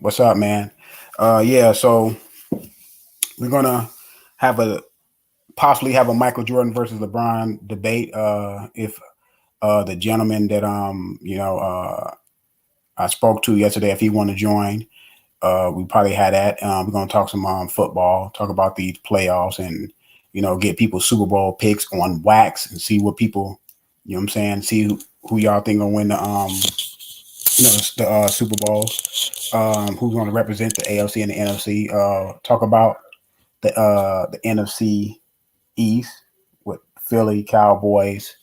What's up, man? Yeah, so we're gonna have a possibly have a Michael Jordan versus LeBron debate. If the gentleman that I spoke to yesterday, if he want to join, we probably had that. We're gonna talk some football, talk about these playoffs, and get people's Super Bowl picks on wax and see what people, what I'm saying, see who y'all think gonna win the Super Bowl. Who's going to represent the AFC and the NFC? Talk about the NFC East with Philly, Cowboys,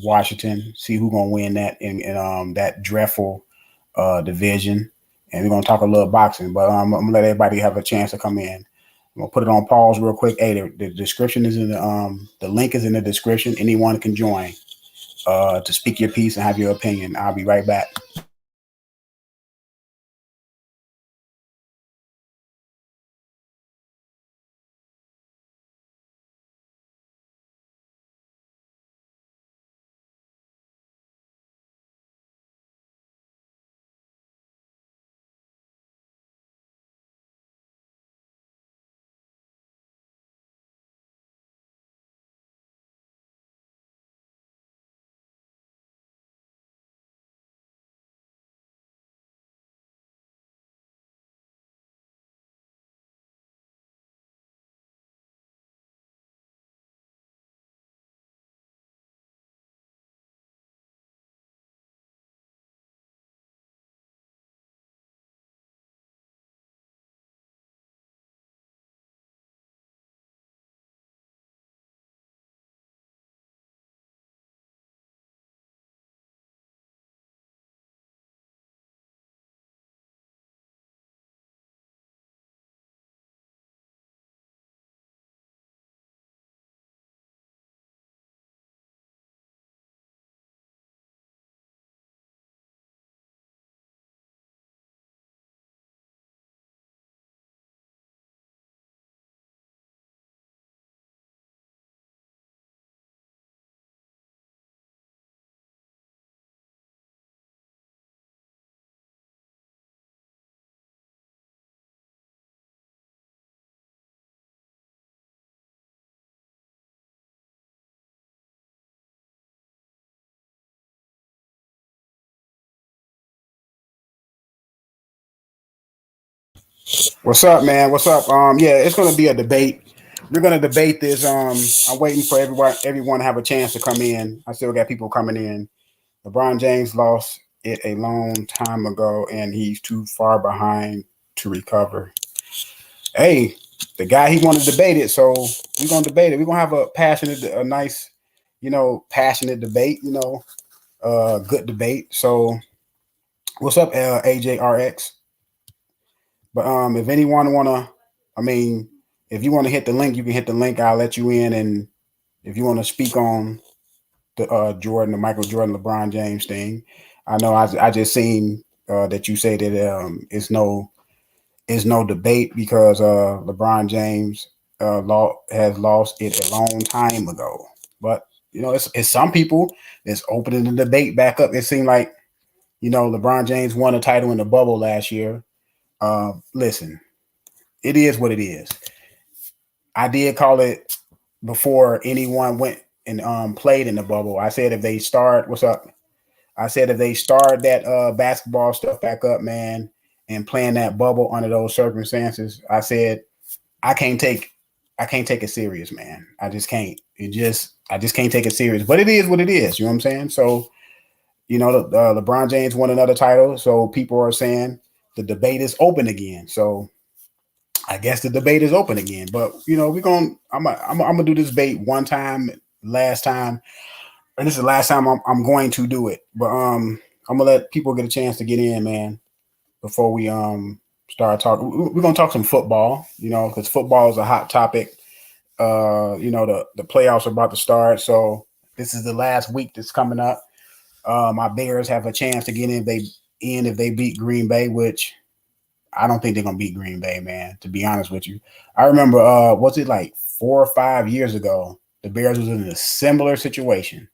Washington. See who's going to win that in that dreadful division. And we're going to talk a little boxing, but I'm going to let everybody have a chance to come in. I'm going to put it on pause real quick. Hey, the description is in the link is in the description. Anyone can join to speak your piece and have your opinion. I'll be right back. What's up, man? What's up? Yeah, it's gonna be a debate. We're gonna debate this. I'm waiting for everyone to have a chance to come in. I still got people coming in. LeBron James lost it a long time ago, and he's too far behind to recover. Hey, the guy he wanted to debate it, so we're gonna debate it. We're gonna have a nice, passionate debate. Good debate. So, what's up, AJRX? But if anyone wanna, I mean, if you want to hit the link, you can hit the link. I'll let you in, and if you want to speak on the Michael Jordan, LeBron James thing, I know I just seen that you say that it's no debate because LeBron James has lost it a long time ago. But it's some people that's opening the debate back up. It seemed like LeBron James won a title in the bubble last year. Listen, it is what it is. I did call it before anyone went and played in the bubble. I said if they start, what's up? I said if they start that basketball stuff back up, man, and playing that bubble under those circumstances, I said I can't take I can't take it serious, man. I just can't. I just can't take it serious. But it is what it is. You know what I'm saying? So LeBron James won another title, so people are saying the debate is open again. So I guess the debate is open again. But we're gonna I'm gonna do this debate one time, last time, and this is the last time I'm going to do it. But I'm gonna let people get a chance to get in, man, before we start talking. We're gonna talk some football, because football is a hot topic. The playoffs are about to start, so this is the last week that's coming up. My Bears have a chance to get if they beat Green Bay, which I don't think they're gonna beat Green Bay, man. To be honest with you, I remember was it like 4 or 5 years ago? The Bears was in a similar situation.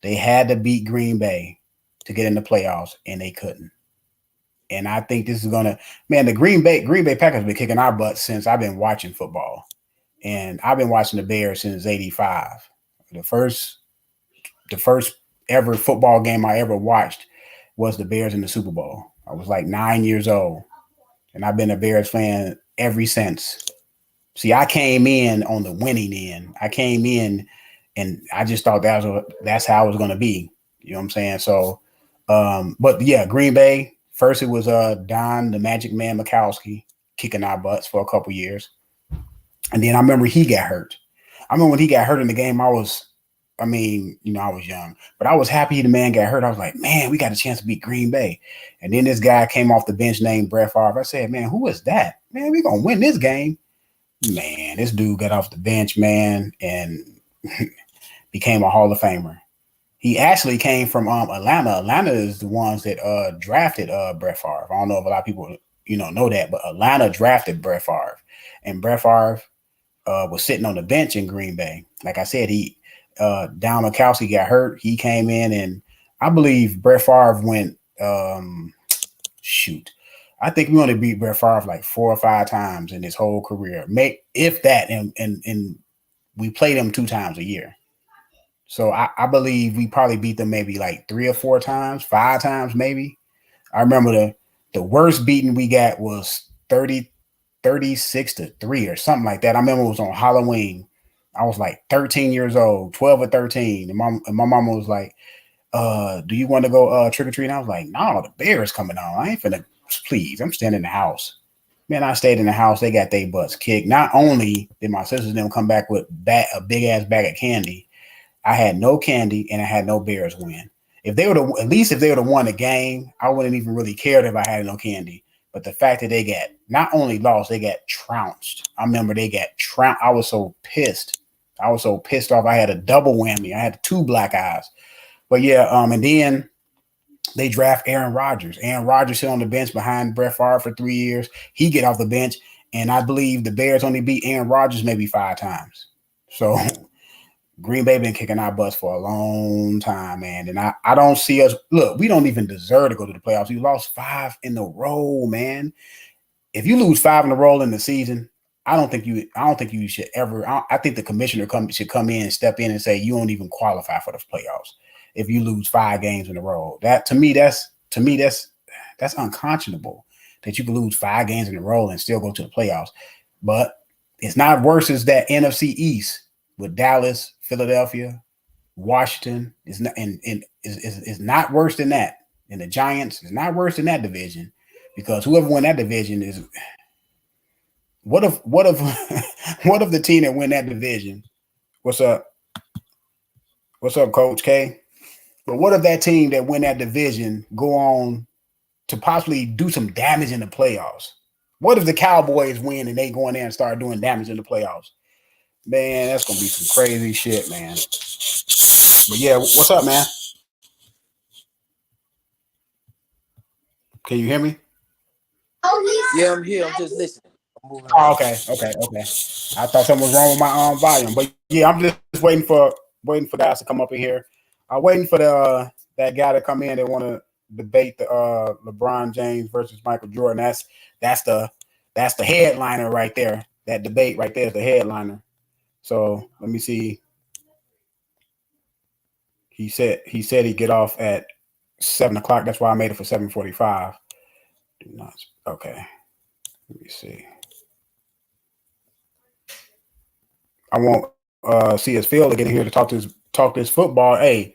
They had to beat Green Bay to get in the playoffs, and they couldn't. And I think this is gonna, man, the Green Bay Packers have been kicking our butts since I've been watching football. And I've been watching the Bears since '85. The first the first ever football game I ever watched was the Bears in the Super Bowl. I was like 9 years old, and I've been a Bears fan ever since. See, I came in on the winning end. I came in, and I just thought that's how it was going to be. You know what I'm saying? So, but yeah, Green Bay. First, it was Don the Magic Man Mikowski kicking our butts for a couple years, and then I remember he got hurt. I remember when he got hurt in the game. I mean, I was young, but I was happy the man got hurt. I was like, man, we got a chance to beat Green Bay. And then this guy came off the bench named Brett Favre. I said, man, who is that? Man, we gonna win this game. Man, this dude got off the bench, man, and became a Hall of Famer. He actually came from Atlanta. Atlanta is the ones that drafted Brett Favre. I don't know if a lot of people know that, but Atlanta drafted Brett Favre, and Brett Favre was sitting on the bench in Green Bay. Like I said, Don Mikowski got hurt. He came in, and I believe Brett Favre went. Shoot, I think we only beat Brett Favre like 4 or 5 times in his whole career, if that, and we played him 2 times a year. So I believe we probably beat them maybe like 3 or 4 times, 5 times maybe. I remember the worst beating we got was 36-3 or something like that. I remember it was on Halloween. I was like 13 years old, 12 or 13. And my mama was like, do you want to go trick or treat? And I was like, no, the Bears coming on. I ain't finna, please. I'm staying in the house. Man, I stayed in the house. They got their butts kicked. Not only did my sisters and them come back with a big ass bag of candy, I had no candy and I had no Bears win. If they would have, at least if they would have won the game, I wouldn't even really cared if I had no candy. But the fact that they got not only lost, they got trounced. I remember they got trounced. I was so pissed. I was so pissed off. I had a double whammy. I had 2 black eyes. But yeah, and then they draft Aaron Rodgers. Aaron Rodgers sit on the bench behind Brett Favre for 3 years. He get off the bench, and I believe the Bears only beat Aaron Rodgers maybe 5 times. So Green Bay been kicking our butts for a long time, man. And I don't see us. Look, we don't even deserve to go to the playoffs. We lost 5 in a row, man. If you lose 5 in a row in the season, I don't think you should ever. I think the commissioner should come in and step in and say you don't even qualify for the playoffs if you lose 5 games in a row. That to me that's unconscionable that you can lose 5 games in a row and still go to the playoffs. But it's not worse as that NFC East with Dallas, Philadelphia, Washington. Is not and is not worse than that. And the Giants is not worse than that division, because whoever won that division is. What if what if the team that win that division? What's up? What's up, Coach K? But what if that team that win that division go on to possibly do some damage in the playoffs? What if the Cowboys win and they go in there and start doing damage in the playoffs? Man, that's gonna be some crazy shit, man. But yeah, what's up, man? Can you hear me? Yeah, I'm here. I'm just listening. I'm moving Oh, around. okay. I thought something was wrong with my volume, but yeah, I'm just waiting for guys to come up in here. I'm waiting for that guy to come in. They want to debate the LeBron James versus Michael Jordan. That's the headliner right there. That debate right there is the headliner. So let me see. He said he'd get off at 7 o'clock. That's why I made it for 7:45. Do not. Okay. Let me see. I want see his Phil to get in here to talk this football. Hey,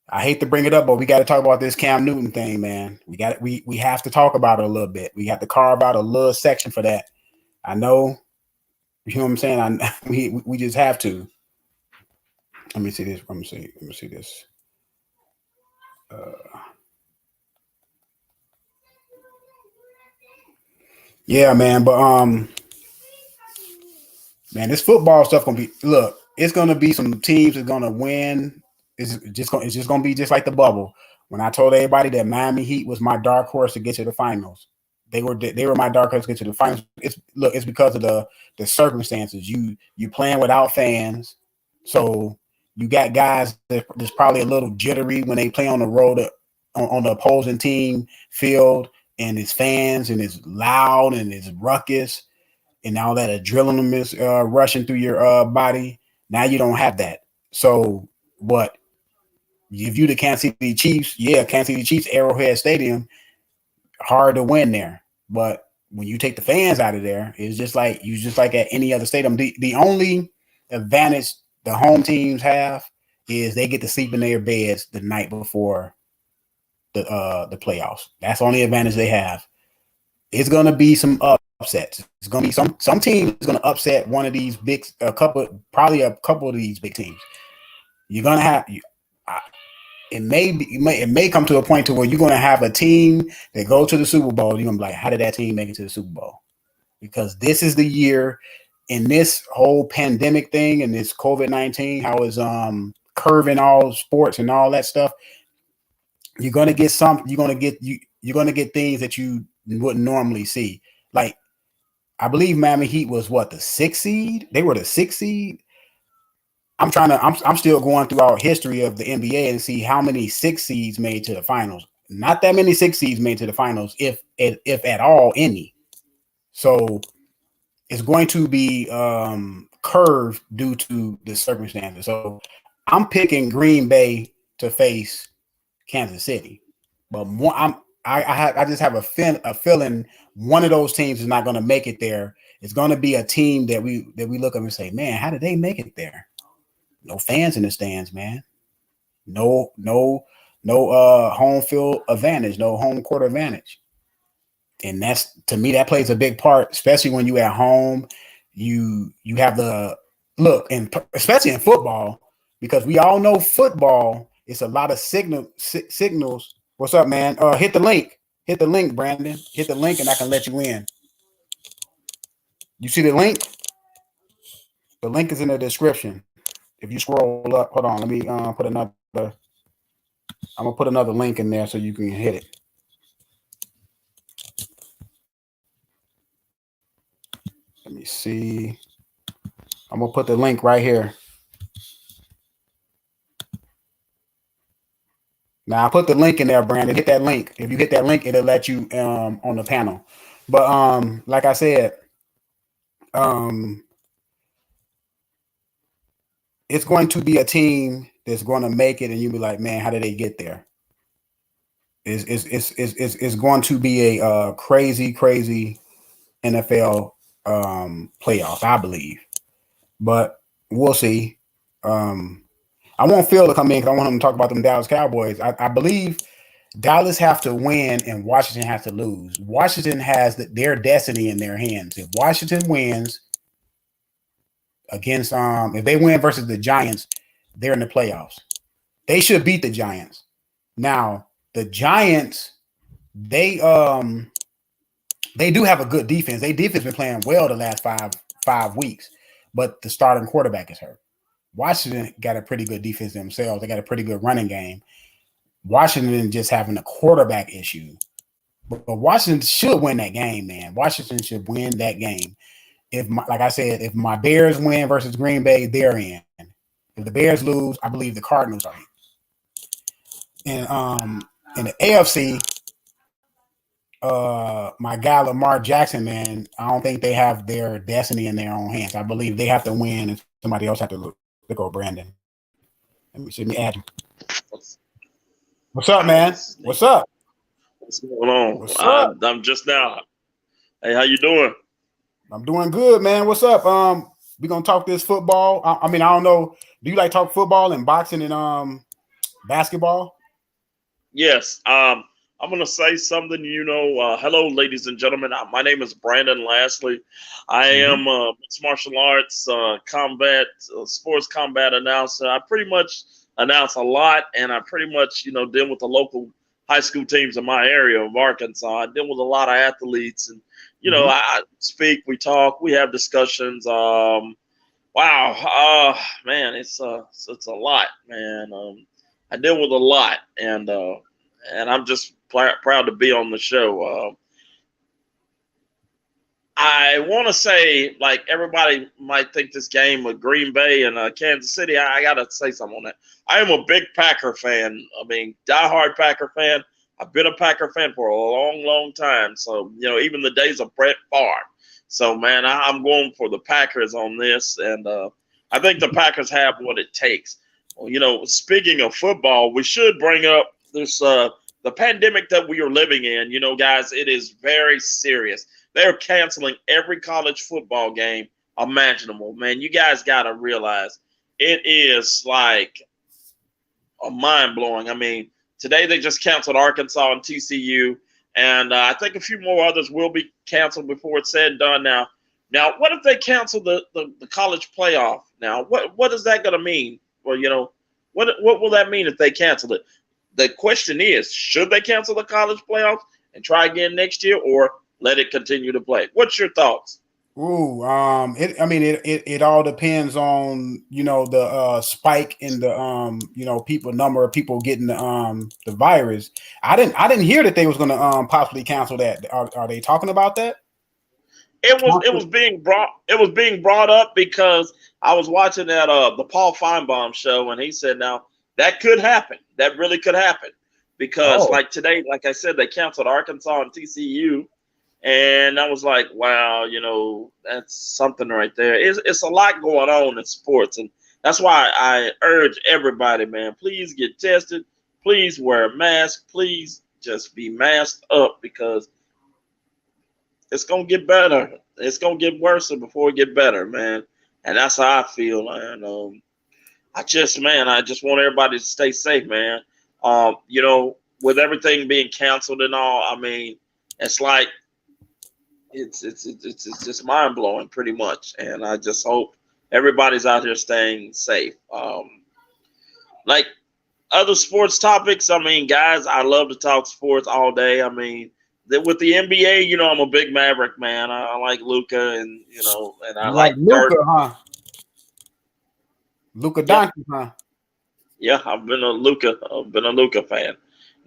I hate to bring it up, but we got to talk about this Cam Newton thing, man. We have to talk about it a little bit. We have to carve out a little section for that. I know, you know what I'm saying. We just have to. Let me see this. Let me see this. Yeah, man. But man, this football stuff gonna be. Look, it's gonna be some teams that's gonna win. It's just gonna be just like the bubble. When I told everybody that Miami Heat was my dark horse to get to the finals, they were my dark horse to get to the finals. It's because of the circumstances. You playing without fans, so you got guys that's probably a little jittery when they play on the road on the opposing team field, and it's fans and it's loud and it's ruckus and all that adrenaline is rushing through your body. Now you don't have that. So what? If you the Kansas City Chiefs, yeah, Kansas City Chiefs, Arrowhead Stadium, hard to win there. But when you take the fans out of there, it's just like at any other stadium. The only advantage the home teams have is they get to sleep in their beds the night before the playoffs. That's the only advantage they have. It's gonna be some upsets. It's gonna be some team is gonna upset one of these probably a couple of these big teams. You're gonna have it may come to a point to where you're gonna have a team that go to the Super Bowl. You're gonna be like, how did that team make it to the Super Bowl? Because this is the year in this whole pandemic thing and this COVID-19, how it's curving all sports and all that stuff. You're gonna get you're gonna get things that you wouldn't normally see. Like I believe Miami Heat was what, the 6th seed? They were the 6th seed. I'm still going through our history of the NBA and see how many 6 seeds made to the finals. Not that many 6 seeds made to the finals, if at all any. So it's going to be curved due to the circumstances. So I'm picking Green Bay to face Kansas City, but I just have a feeling one of those teams is not going to make it there. It's going to be a team that we look up and say, man, how did they make it there? No fans in the stands, man. No home field advantage, no home court advantage. And that's, to me, that plays a big part, especially when you at home. You have the look, and especially in football, because we all know football, it's a lot of signals. What's up, man? Hit the link, Brandon. Hit the link, and I can let you in. You see the link? The link is in the description. If you scroll up, hold on, let me put another. I'm gonna put another link in there so you can hit it. Let me see. I'm gonna put the link right here. Now I put the link in there, Brandon. Hit that link. If you hit that link, it'll let you on the panel. But like I said, it's going to be a team that's going to make it, and you'll be like, man, how did they get there? It's going to be a crazy NFL playoffs, I believe. But we'll see. I want Phil to come in because I want him to talk about them Dallas Cowboys. I believe Dallas have to win and Washington has to lose. Washington has their destiny in their hands. If Washington wins against if they win versus the Giants, they're in the playoffs. They should beat the Giants. Now, the Giants, they do have a good defense. Their defense been playing well the last five weeks, but the starting quarterback is hurt. Washington got a pretty good defense themselves. They got a pretty good running game. Washington just having a quarterback issue. But Washington should win that game, man. Washington should win that game. Like I said, if my Bears win versus Green Bay, they're in. If the Bears lose, I believe the Cardinals are in. And in the AFC, my guy Lamar Jackson, man, I don't think they have their destiny in their own hands. I believe they have to win and somebody else have to look go Brandon. Let me add you. What's up, man? What's up? What's going on? What's up? I'm just now. Hey, how you doing? I'm doing good, man. What's up? We gonna talk this football. I mean, I don't know. Do you like talk football and boxing and basketball? Yes. I'm gonna say something. Hello, ladies and gentlemen. My name is Brandon Lastly. I am a mixed martial arts sports combat announcer. I pretty much announce a lot, and I pretty much deal with the local high school teams in my area of Arkansas. I deal with a lot of athletes, and I speak, we talk, we have discussions. Man, it's a lot, man. I deal with a lot, and I'm just proud to be on the show. I want to say, like, everybody might think this game with Green Bay and Kansas City, I got to say something on that. I am a big Packer fan. I mean, diehard Packer fan. I've been a Packer fan for a long, long time. So, even the days of Brett Favre. So, man, I'm going for the Packers on this. And I think the Packers have what it takes. Well, speaking of football, we should bring up this the pandemic that we are living in. Guys, it is very serious. They're canceling every college football game imaginable. Man, you guys got to realize it is like a mind-blowing. I mean, today they just canceled Arkansas and TCU, and I think a few more others will be canceled before it's said and done. Now, what if they cancel the college playoff? Now, what is that going to mean? Well, what will that mean if they cancel it? The question is, should they cancel the college playoffs and try again next year, or let it continue to play? What's your thoughts? Ooh, it all depends on the spike in the number of people getting the virus. I didn't hear that they was going to possibly cancel that. Are they talking about that? It was being brought up because I was watching that the Paul Feinbaum show, and he said, now that could happen. That really could happen because like today, like I said, they canceled Arkansas and TCU. And I was like, wow, that's something right there. It's a lot going on in sports. And that's why I urge everybody, man, please get tested. Please wear a mask. Please just be masked up because it's going to get better. It's going to get worse before it get better, man. And that's how I feel. And I just want everybody to stay safe, man. With everything being canceled and all, I mean, it's like, it's just mind blowing, pretty much, and I just hope everybody's out here staying safe. Like other sports topics, I mean, guys, I love to talk sports all day. I mean, with the NBA, I'm a big Maverick man. I like Luka, and and I like Luka, huh? Luka Doncic, huh? Yeah, I've been a Luka fan.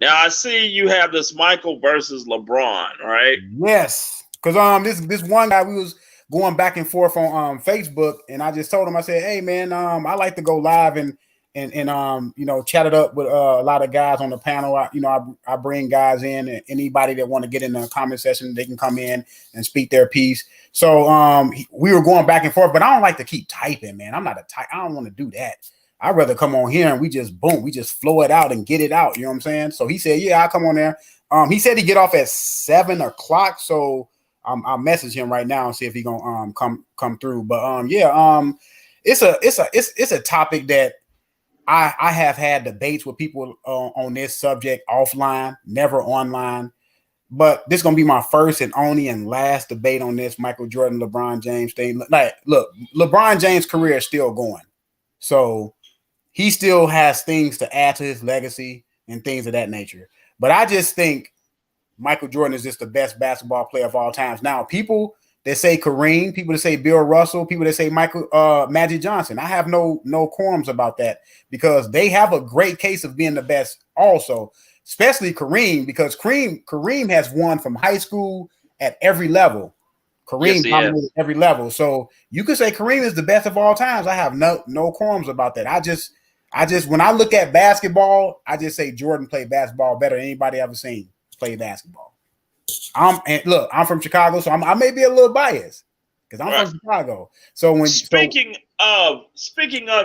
Now I see you have this Michael versus LeBron, right? Yes. Because this one guy, we was going back and forth on Facebook, and I just told him, I said, hey man, I like to go live and chat it up with a lot of guys on the panel. I bring guys in, and anybody that want to get in the comment section, they can come in and speak their piece. So we were going back and forth, but I don't like to keep typing, man. I'm not I don't want to do that. I'd rather come on here and we just flow it out and get it out. You know what I'm saying? So he said, yeah, I'll come on there. He said he'd get off at 7 o'clock. So I'll message him right now and see if he gonna come through. But it's a topic that I have had debates with people on this subject offline, never online. But this is gonna be my first and only and last debate on this Michael Jordan, LeBron James thing. Like, look, LeBron James' career is still going, so he still has things to add to his legacy and things of that nature. But I just think Michael Jordan is just the best basketball player of all times. Now, people that say Kareem, people that say Bill Russell, people that say Magic Johnson, I have no qualms about that because they have a great case of being the best also, especially Kareem, because Kareem has won from high school at every level. Kareem dominated every level. So you could say Kareem is the best of all times. I have no qualms about that. I just when I look at basketball, I just say Jordan played basketball better than anybody I've ever seen play basketball. I'm from Chicago, so I may be a little biased because I'm from Chicago. So speaking of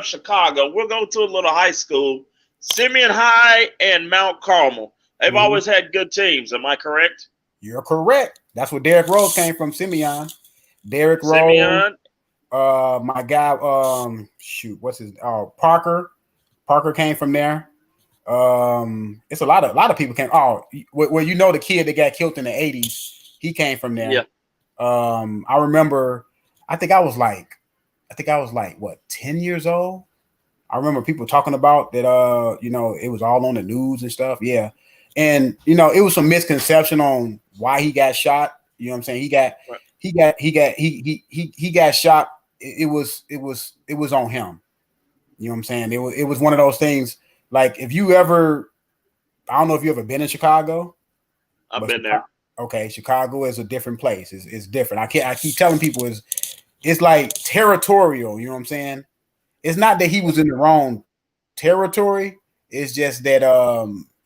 Chicago, we'll go to a little high school, Simeon High and Mount Carmel. They've always had good teams. Am I correct? You're correct. That's where Derrick Rose came from. Simeon. Rose. My guy. What's his? Parker. Parker came from there. It's a lot of people came. The kid that got killed in the 80s, he came from there. Yeah. I remember. I think I was like what, 10 years old. I remember people talking about that. It was all on the news and stuff. Yeah, and it was some misconception on why he got shot. You know what I'm saying? He got shot. It was on him. You know what I'm saying? It was one of those things. Like, if you ever, I don't know if you ever been in Chicago. I've been there. Okay, Chicago is a different place. It's different. I keep telling people it's like territorial. You know what I'm saying? It's not that he was in the wrong territory. It's just that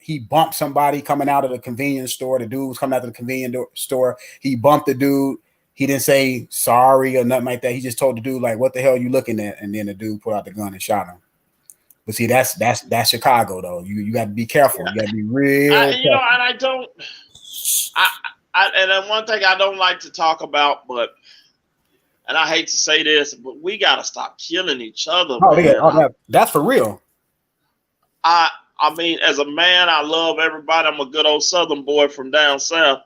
he bumped somebody coming out of the convenience store. The dude was coming out of the convenience store. He bumped the dude. He didn't say sorry or nothing like that. He just told the dude, like, what the hell are you looking at? And then the dude pulled out the gun and shot him. But see, that's Chicago though. You got to be careful. You got to be real careful. And I don't. And then one thing I don't like to talk about, and I hate to say this, but we got to stop killing each other. That's for real. I mean, as a man, I love everybody. I'm a good old Southern boy from down south,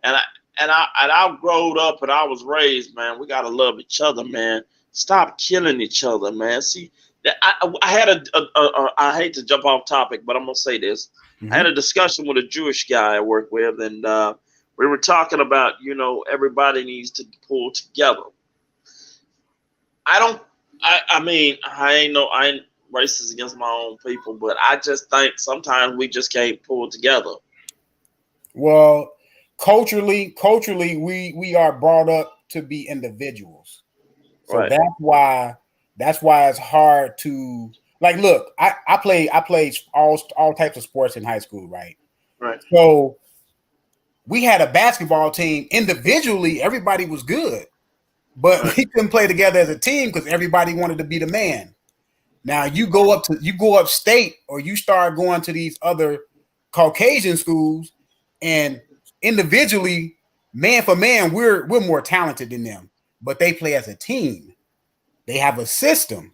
and I growed up and I was raised, man. We gotta love each other, man. Stop killing each other, man. See, I had I hate to jump off topic, but I'm gonna say this. I had a discussion with a Jewish guy I work with, and we were talking about, everybody needs to pull together. I ain't racist against my own people, but I just think sometimes we just can't pull together. Well, culturally, we are brought up to be individuals, so right. that's why it's hard to look. I played all types of sports in high school, right? Right. So we had a basketball team. Individually, everybody was good, but we couldn't play together as a team because everybody wanted to be the man. Now you go upstate, or you start going to these other Caucasian schools, and individually, man for man, we're more talented than them. But they play as a team. They have a system,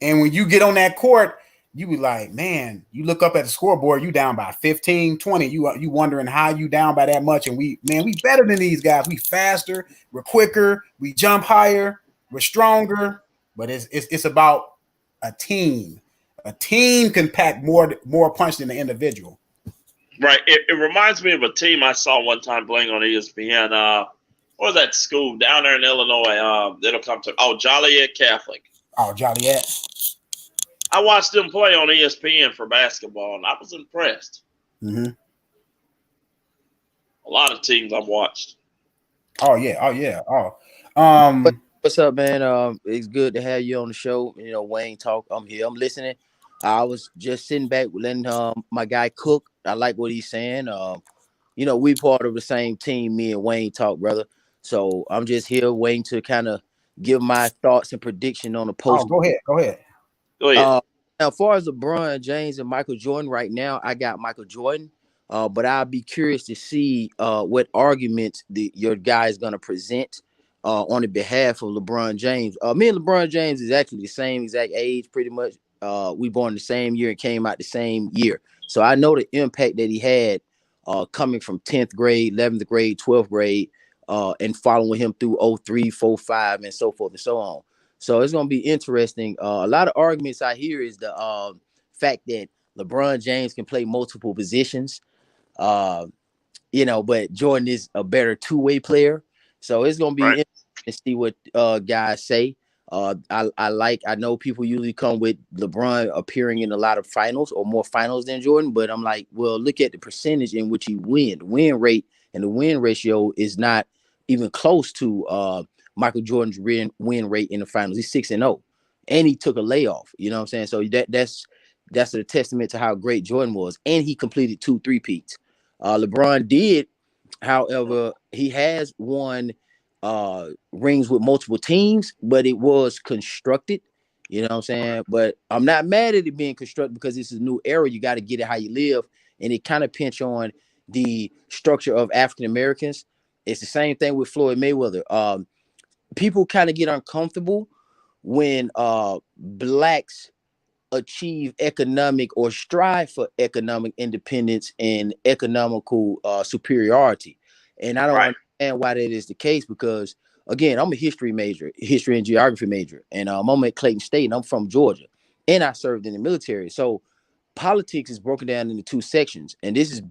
and when you get on that court, you be like, man, you look up at the scoreboard, you down by 15, 20. You wondering how you down by that much, and we better than these guys. We faster, we're quicker, we jump higher, we're stronger. But it's about a team. A team can pack more punch than an individual. Right. It reminds me of a team I saw one time playing on ESPN. What was that school down there in Illinois? It'll come to Joliet Catholic. Oh, Joliet. I watched them play on ESPN for basketball, and I was impressed. Mm-hmm. A lot of teams I've watched. Oh yeah. What's up, man? It's good to have you on the show. Wayne talk. I'm here. I'm listening. I was just sitting back letting my guy cook. I like what he's saying. We part of the same team, me and Wayne talk, brother. So I'm just here waiting to kind of give my thoughts and prediction on the post. Go ahead. Now, as far as LeBron James and Michael Jordan right now, I got Michael Jordan. But I'll be curious to see what arguments your guy is going to present on the behalf of LeBron James. Me and LeBron James is actually the same exact age, pretty much. We born the same year and came out the same year. So I know the impact that he had coming from 10th grade, 11th grade, 12th grade, and following him through 03, 04, 05, and so forth and so on. So it's going to be interesting. A lot of arguments I hear is the fact that LeBron James can play multiple positions, but Jordan is a better two-way player. So it's going to be interesting to see what guys say. I know people usually come with LeBron appearing in a lot of finals or more finals than Jordan, but I'm like, well, look at the percentage in which he win rate, and the win ratio is not even close to Michael Jordan's win rate in the finals. He's 6-0, and he took a layoff. You know what I'm saying? So that's a testament to how great Jordan was, and he completed 2 3-peats. LeBron did, however, he has won rings with multiple teams, but it was constructed. You know what I'm saying? But I'm not mad at it being constructed because this is a new era. You got to get it how you live, and it kind of pinch on the structure of African Americans. It's the same thing with Floyd Mayweather. People kind of get uncomfortable when blacks achieve economic or strive for economic independence and economical superiority. And I don't understand why that is the case because, again, I'm a history and geography major, and I'm at Clayton State, and I'm from Georgia, and I served in the military. So politics is broken down into 2 sections, and this is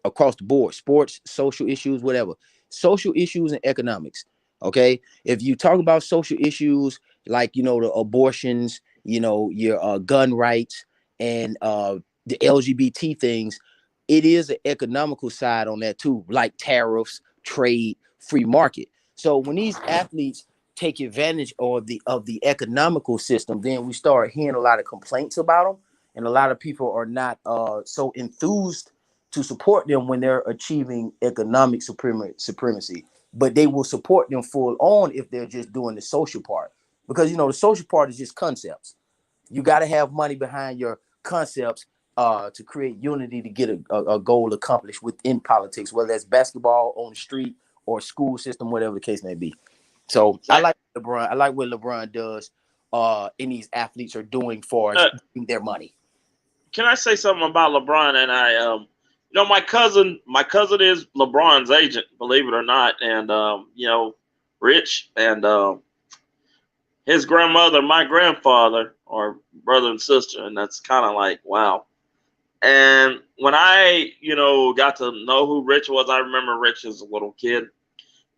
across the board: sports, social issues, whatever. Social issues and economics. Okay, if you talk about social issues like the abortions, your gun rights, and the LGBT things, it is an economical side on that too, like tariffs, trade, free market. So when these athletes take advantage of the economical system, then we start hearing a lot of complaints about them. and a lot of people are not so enthused to support them when they're achieving economic supremacy. But they will support them full on if they're just doing the social part, because the social part is just concepts. You got to have money behind your concepts to create unity to get a goal accomplished within politics, whether that's basketball on the street or school system, whatever the case may be. So I like LeBron. I like what LeBron does, and these athletes are doing for their money. Can I say something about LeBron? And my cousin is LeBron's agent, believe it or not, and Rich, and his grandmother, my grandfather, are brother and sister, and that's kind of like wow. And when I, got to know who Rich was, I remember Rich as a little kid,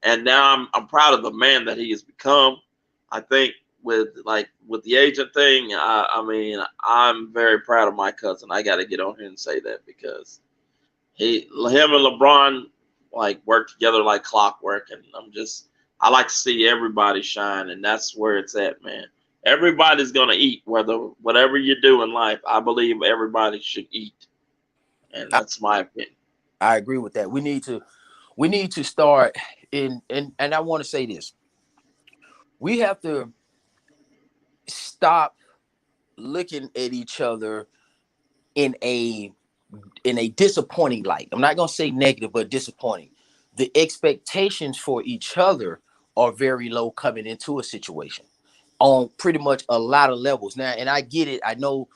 and now I'm proud of the man that he has become. I think with the agent thing, I mean, I'm very proud of my cousin. I got to get on here and say that because him and LeBron work together like clockwork, and I like to see everybody shine, and that's where it's at, man. Everybody's gonna eat, whatever you do in life. I believe everybody should eat, and that's my opinion. I agree with that. We need to start and I want to say this. We have to stop looking at each other in a disappointing light. I'm not gonna say negative, but disappointing. The expectations for each other are very low coming into a situation on pretty much a lot of levels now. And I get it. I know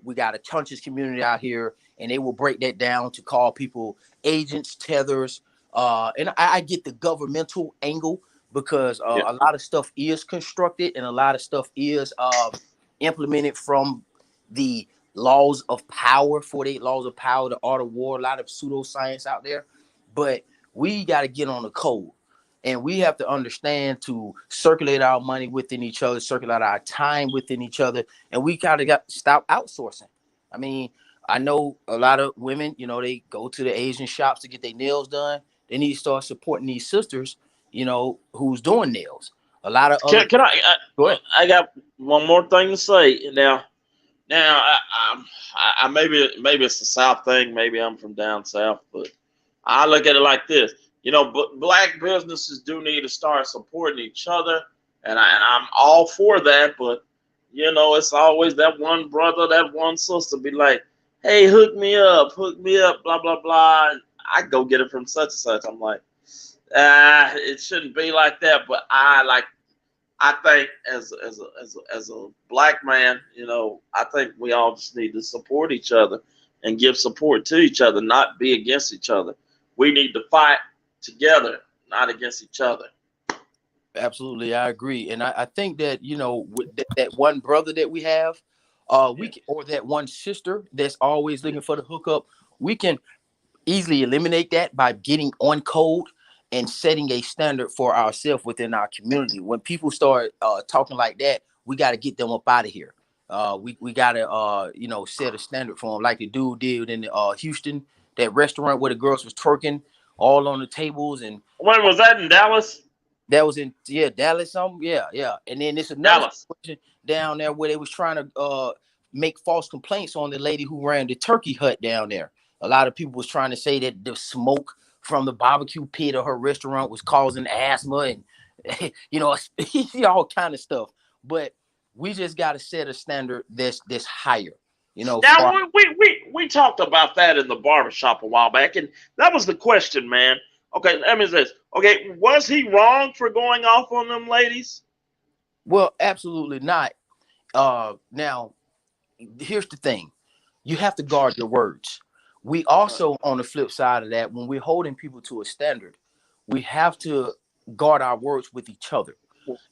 we got a conscious community out here, and they will break that down to call people agents, tethers. And I get the governmental angle because a lot of stuff is constructed and a lot of stuff is implemented from the laws of power, 48 laws of power, the art of war, a lot of pseudoscience out there. But we got to get on the code. And we have to understand to circulate our money within each other, circulate our time within each other. And we got to stop outsourcing. I mean, I know a lot of women, they go to the Asian shops to get their nails done. They need to start supporting these sisters, who's doing nails. A lot of other. Can Go ahead. I got one more thing to say now. I maybe it's the South thing. Maybe I'm from down south, but I look at it like this. But black businesses do need to start supporting each other, and I'm all for that. But it's always that one brother, that one sister be like, "Hey, hook me up, blah blah blah." And I go get it from such and such. I'm like, it shouldn't be like that. But I think as a black man, I think we all just need to support each other and give support to each other, not be against each other. We need to fight together, not against each other. Absolutely, I agree, and I think that with that one brother that we have, or that one sister that's always looking for the hookup, we can easily eliminate that by getting on code and setting a standard for ourselves within our community. When people start talking like that, we got to get them up out of here. We got to set a standard for them, like the dude did in Houston, that restaurant where the girls was twerking all on the tables. And when was that, in Dallas? That was in Dallas. And then there's another situation down there where they was trying to make false complaints on the lady who ran the turkey hut down there. A lot of people was trying to say that the smoke from the barbecue pit of her restaurant was causing asthma and all kind of stuff. But we just got to set a standard that's higher. Now we talked about that in the barbershop a while back, and that was the question, man. Okay, let me say this. Okay, was he wrong for going off on them ladies? Well, absolutely not. Now, here's the thing. You have to guard your words. We also, on the flip side of that, when we're holding people to a standard, we have to guard our words with each other.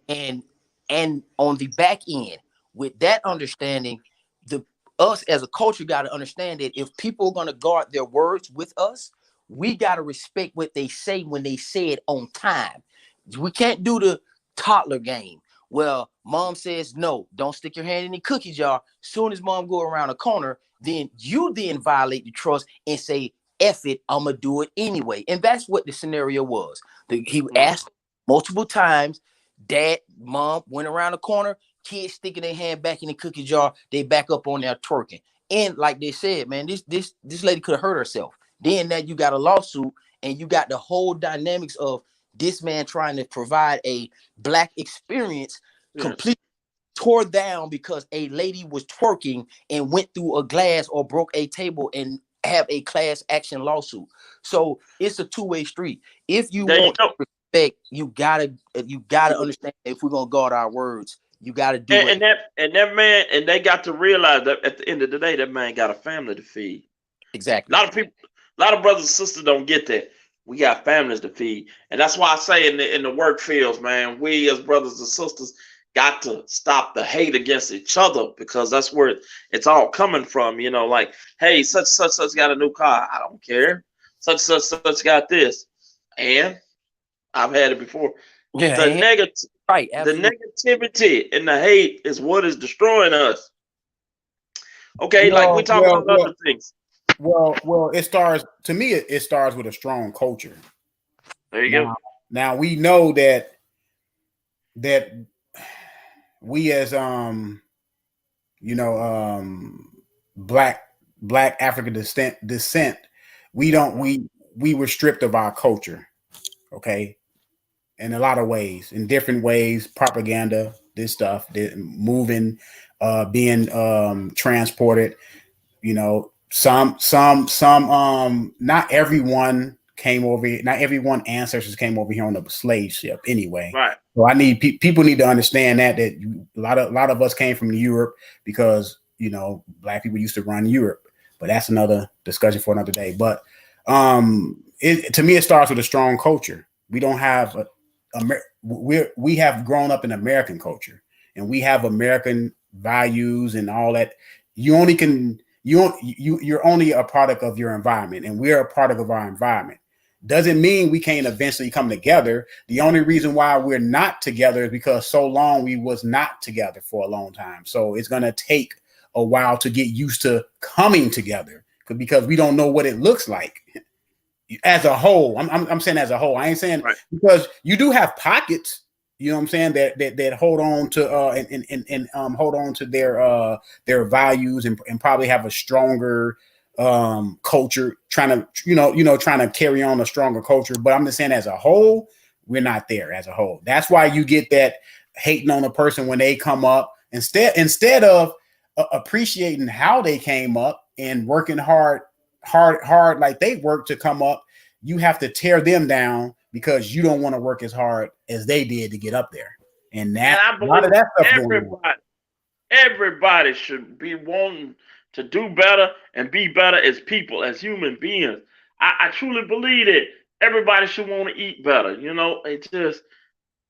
And on the back end, with that understanding, us as a culture got to understand that if people are going to guard their words with us, we got to respect what they say when they say it on time. We can't do the toddler game. Well, mom says, no, don't stick your hand in the cookie jar. Soon as mom go around the corner, then you violate the trust and say, F it, I'm going to do it anyway. And that's what the scenario was. He asked multiple times. Dad, mom went around the corner. kids sticking their hand back in the cookie jar, they back up on there twerking. And like they said, man, this lady could have hurt herself. Then that you got a lawsuit, and you got the whole dynamics of this man trying to provide a black experience, completely tore down because a lady was twerking and went through a glass or broke a table and have a class action lawsuit. So it's a two-way street. If you want respect, you gotta understand, if we're gonna guard our words, you gotta do it. And that man, and they got to realize that at the end of the day, that man got a family to feed. Exactly. A lot of people, a lot of brothers and sisters don't get that. We got families to feed, and that's why I say in the work fields, man, we as brothers and sisters got to stop the hate against each other, because that's where it's all coming from. You know, like, hey, such got a new car. I don't care. Such got this, and I've had it before. Yeah, the negative, right? Absolutely. The negativity and the hate is what is destroying us. Okay, like we talk about other things. Well, it starts, to me, it starts with a strong culture. There you go. Now we know that we as black African descent, we were stripped of our culture, okay, in a lot of ways, in different ways, propaganda, this stuff, moving, being transported, you know. Some not everyone came over here. Not everyone ancestors came over here on a slave ship anyway. Right. So I need people need to understand that a lot of us came from Europe, because, you know, black people used to run Europe, but that's another discussion for another day. But to me, it starts with a strong culture. We don't have we have grown up in American culture, and we have American values and all that. You're only a product of your environment, and we're a product of our environment. Doesn't mean we can't eventually come together. The only reason why we're not together is because so long we was not together for a long time. So it's going to take a while to get used to coming together, because we don't know what it looks like as a whole. I'm saying as a whole. I ain't saying right. Because you do have pockets, you know what I'm saying, that hold on to and hold on to their values, and probably have a stronger culture, trying to carry on a stronger culture. But I'm just saying, as a whole, we're not there as a whole. That's why you get that hating on a person when they come up, instead of appreciating how they came up and working hard like they worked to come up. You have to tear them down because you don't want to work as hard as they did to get up there. And that, a lot of that stuff everybody should be wanting to do better and be better as people, as human beings. I truly believe that everybody should want to eat better. You know, it's just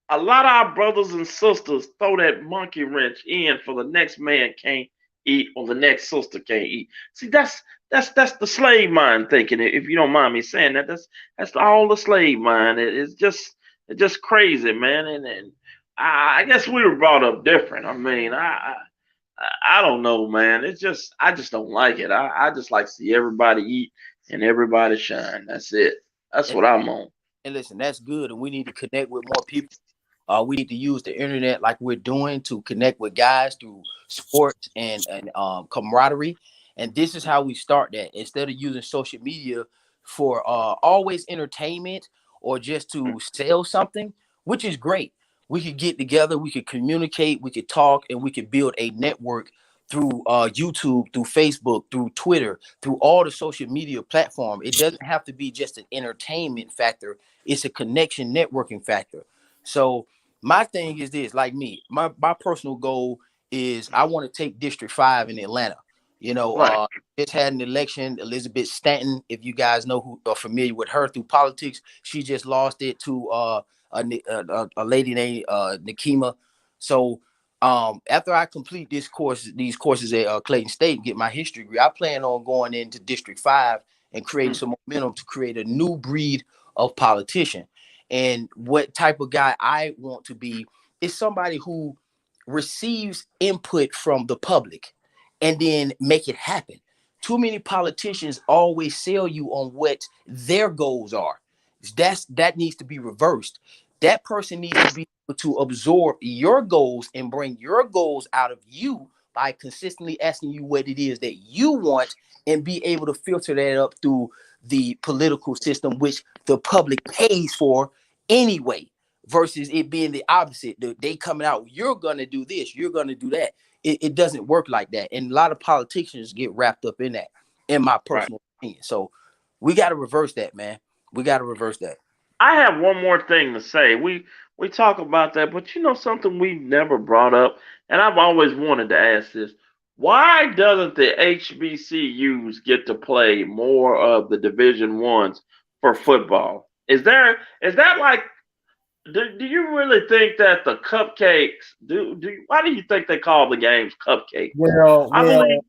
a lot of our brothers and sisters throw that monkey wrench in for the next man can't eat or the next sister can't eat. See, that's the slave mind thinking. If you don't mind me saying that, that's all the slave mind. It's just crazy, man. And I guess we were brought up different. I mean, I don't know, man. It's just, I just don't like it. I just like to see everybody eat and everybody shine. That's it. That's what I'm on. And listen, that's good. And we need to connect with more people. We need to use the internet like we're doing to connect with guys through sports and camaraderie. And this is how we start that. Instead of using social media for always entertainment or just to sell something, which is great. We could get together, we could communicate, we could talk, and we could build a network through YouTube, through Facebook, through Twitter, through all the social media platform. It doesn't have to be just an entertainment factor. It's a connection networking factor. So my thing is this, like me, my personal goal is I want to take District 5 in Atlanta. You know, right. Just had an election. Elizabeth Stanton, if you guys know who are familiar with her through politics, she just lost it to a lady named Nikema. So after I complete these courses at Clayton State and get my history degree, I plan on going into District 5 and creating some momentum to create a new breed of politician. And what type of guy I want to be is somebody who receives input from the public and then make it happen. Too many politicians always sell you on what their goals are. That needs to be reversed. That person needs to be to absorb your goals and bring your goals out of you by consistently asking you what it is that you want and be able to filter that up through the political system, which the public pays for anyway, versus it being the opposite. They coming out, you're going to do this, you're going to do that. It doesn't work like that. And a lot of politicians get wrapped up in that, in my personal opinion. So we got to reverse that, man. We got to reverse that. I have one more thing to say. We talk about that, but you know something we've never brought up, and I've always wanted to ask this. Why doesn't the HBCUs get to play more of the Division Ones for football? Is that like do you really think that the cupcakes why do you think they call the games cupcakes? Well, I believe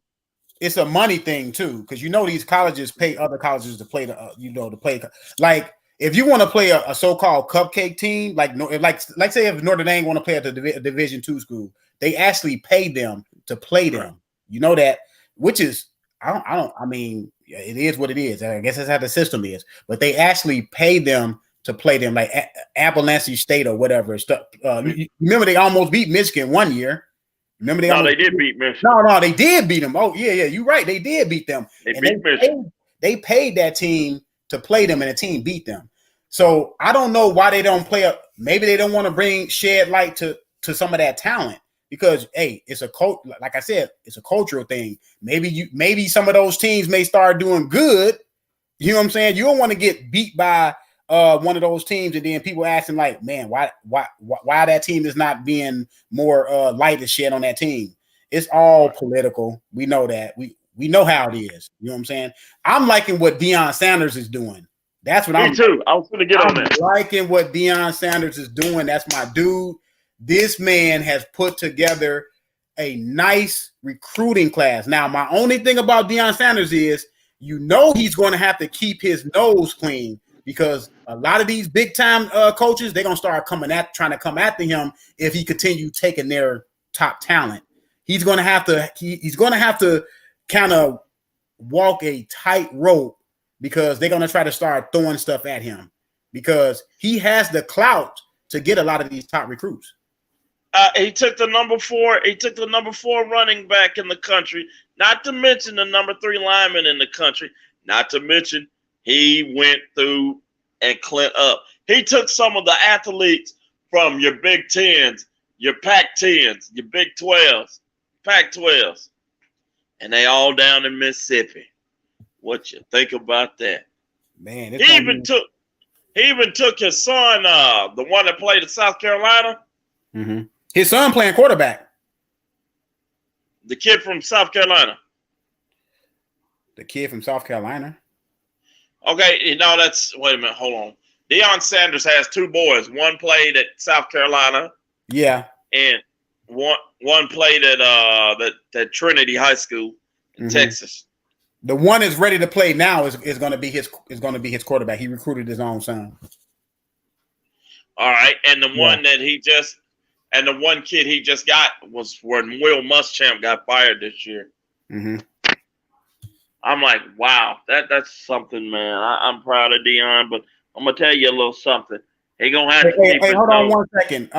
it's a money thing too, because you know these colleges pay other colleges to play to play. Like if you want to play a so-called cupcake team, like say if Notre Dame want to play at the Division II school, they actually pay them to play them. Right. You know that, which is I mean, it is what it is. I guess that's how the system is. But they actually pay them to play them, like Appalachian State or whatever. Remember they almost beat Michigan one year. Remember they did beat Michigan. No, they did beat them. Oh, yeah, you're right. They did beat them. They paid that team to play them, and the team beat them. So I don't know why they don't play up. Maybe they don't want to shed light to some of that talent because, hey, it's a like I said, it's a cultural thing. Maybe some of those teams may start doing good. You know what I'm saying? You don't want to get beat by one of those teams, and then people asking like, man, why that team is not being more light and shed on that team. It's all political. We know that. We know how it is. You know what I'm saying? I'm liking what Deion Sanders is doing. That's what Me too. I was going to get on that. I'm liking what Deion Sanders is doing. That's my dude. This man has put together a nice recruiting class. Now, my only thing about Deion Sanders is, you know, he's going to have to keep his nose clean. Because a lot of these big time coaches, they're gonna start trying to come after him if he continue taking their top talent. He's gonna have to kind of walk a tight rope because they're gonna try to start throwing stuff at him because he has the clout to get a lot of these top recruits. He took the number 4. He took the number 4 running back in the country. Not to mention the number 3 lineman in the country. Not to mention. He went through and cleaned up. He took some of the athletes from your Big 10s, your Pac-10s, your Big 12s, Pac-12s, and they all down in Mississippi. What you think about that? Man, he even took his son, the one that played at South Carolina. Mm-hmm. His son playing quarterback. The kid from South Carolina. Okay, wait a minute, hold on. Deion Sanders has 2 boys. One played at South Carolina. Yeah. And one played at that Trinity High School in Texas. The one is ready to play now is going to be his quarterback. He recruited his own son. All right, and the one kid he just got was when Will Muschamp got fired this year. Mm-hmm. I'm like, wow, that's something, man. I'm proud of Deion, but I'm gonna tell you a little something. He gonna have to. Hey, hold on 1 second.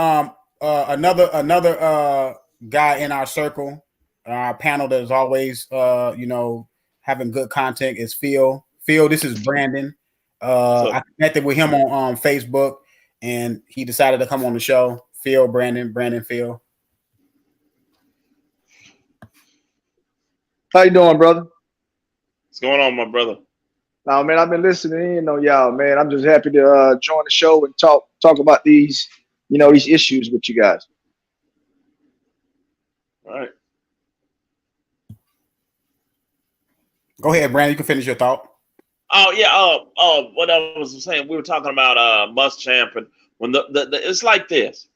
Another guy in our circle, our panel that is always, having good content is Phil. Phil, this is Brandon. I connected with him on Facebook, and he decided to come on the show. Phil, Brandon, Phil. How you doing, brother? What's going on, my brother? No, man, I've been listening in on y'all, man. I'm just happy to join the show and talk about these issues with you guys. All right. Go ahead, Brandon. You can finish your thought. Oh yeah. What I was saying, we were talking about Muschamp, and when it's like this.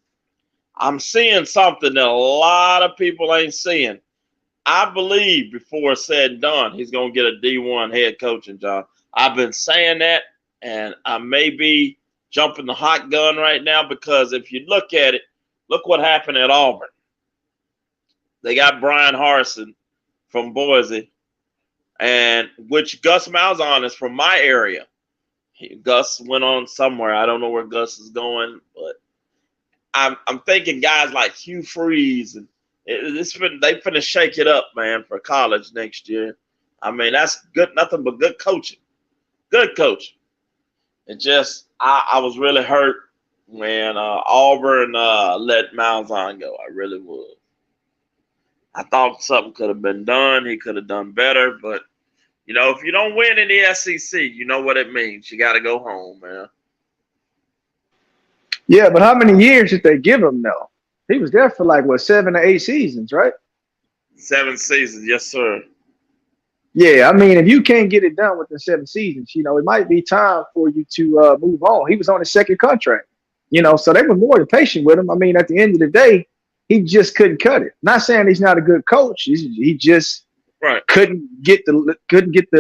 I'm seeing something that a lot of people ain't seeing. I believe before it's said and done, he's going to get a D1 head coaching job. I've been saying that, and I may be jumping the hot gun right now because if you look at it, look what happened at Auburn. They got Brian Harsin from Boise, and which Gus Malzahn is from my area. Gus went on somewhere. I don't know where Gus is going, but I'm thinking guys like Hugh Freeze and they finna shake it up, man, for college next year. I mean, that's good, nothing but good coaching. Good coaching. It just I was really hurt when Auburn let Malzahn go. I really was. I thought something could have been done. He could have done better, but you know, if you don't win in the SEC, you know what it means. You got to go home, man. Yeah, but how many years did they give him though? He was there for like what 7 or 8 seasons, right? 7 seasons, yes, sir. Yeah, I mean, if you can't get it done within 7 seasons, you know, it might be time for you to move on. He was on his second contract, you know, so they were more than patient with him. I mean, at the end of the day, he just couldn't cut it. Not saying he's not a good coach. He just couldn't get the couldn't get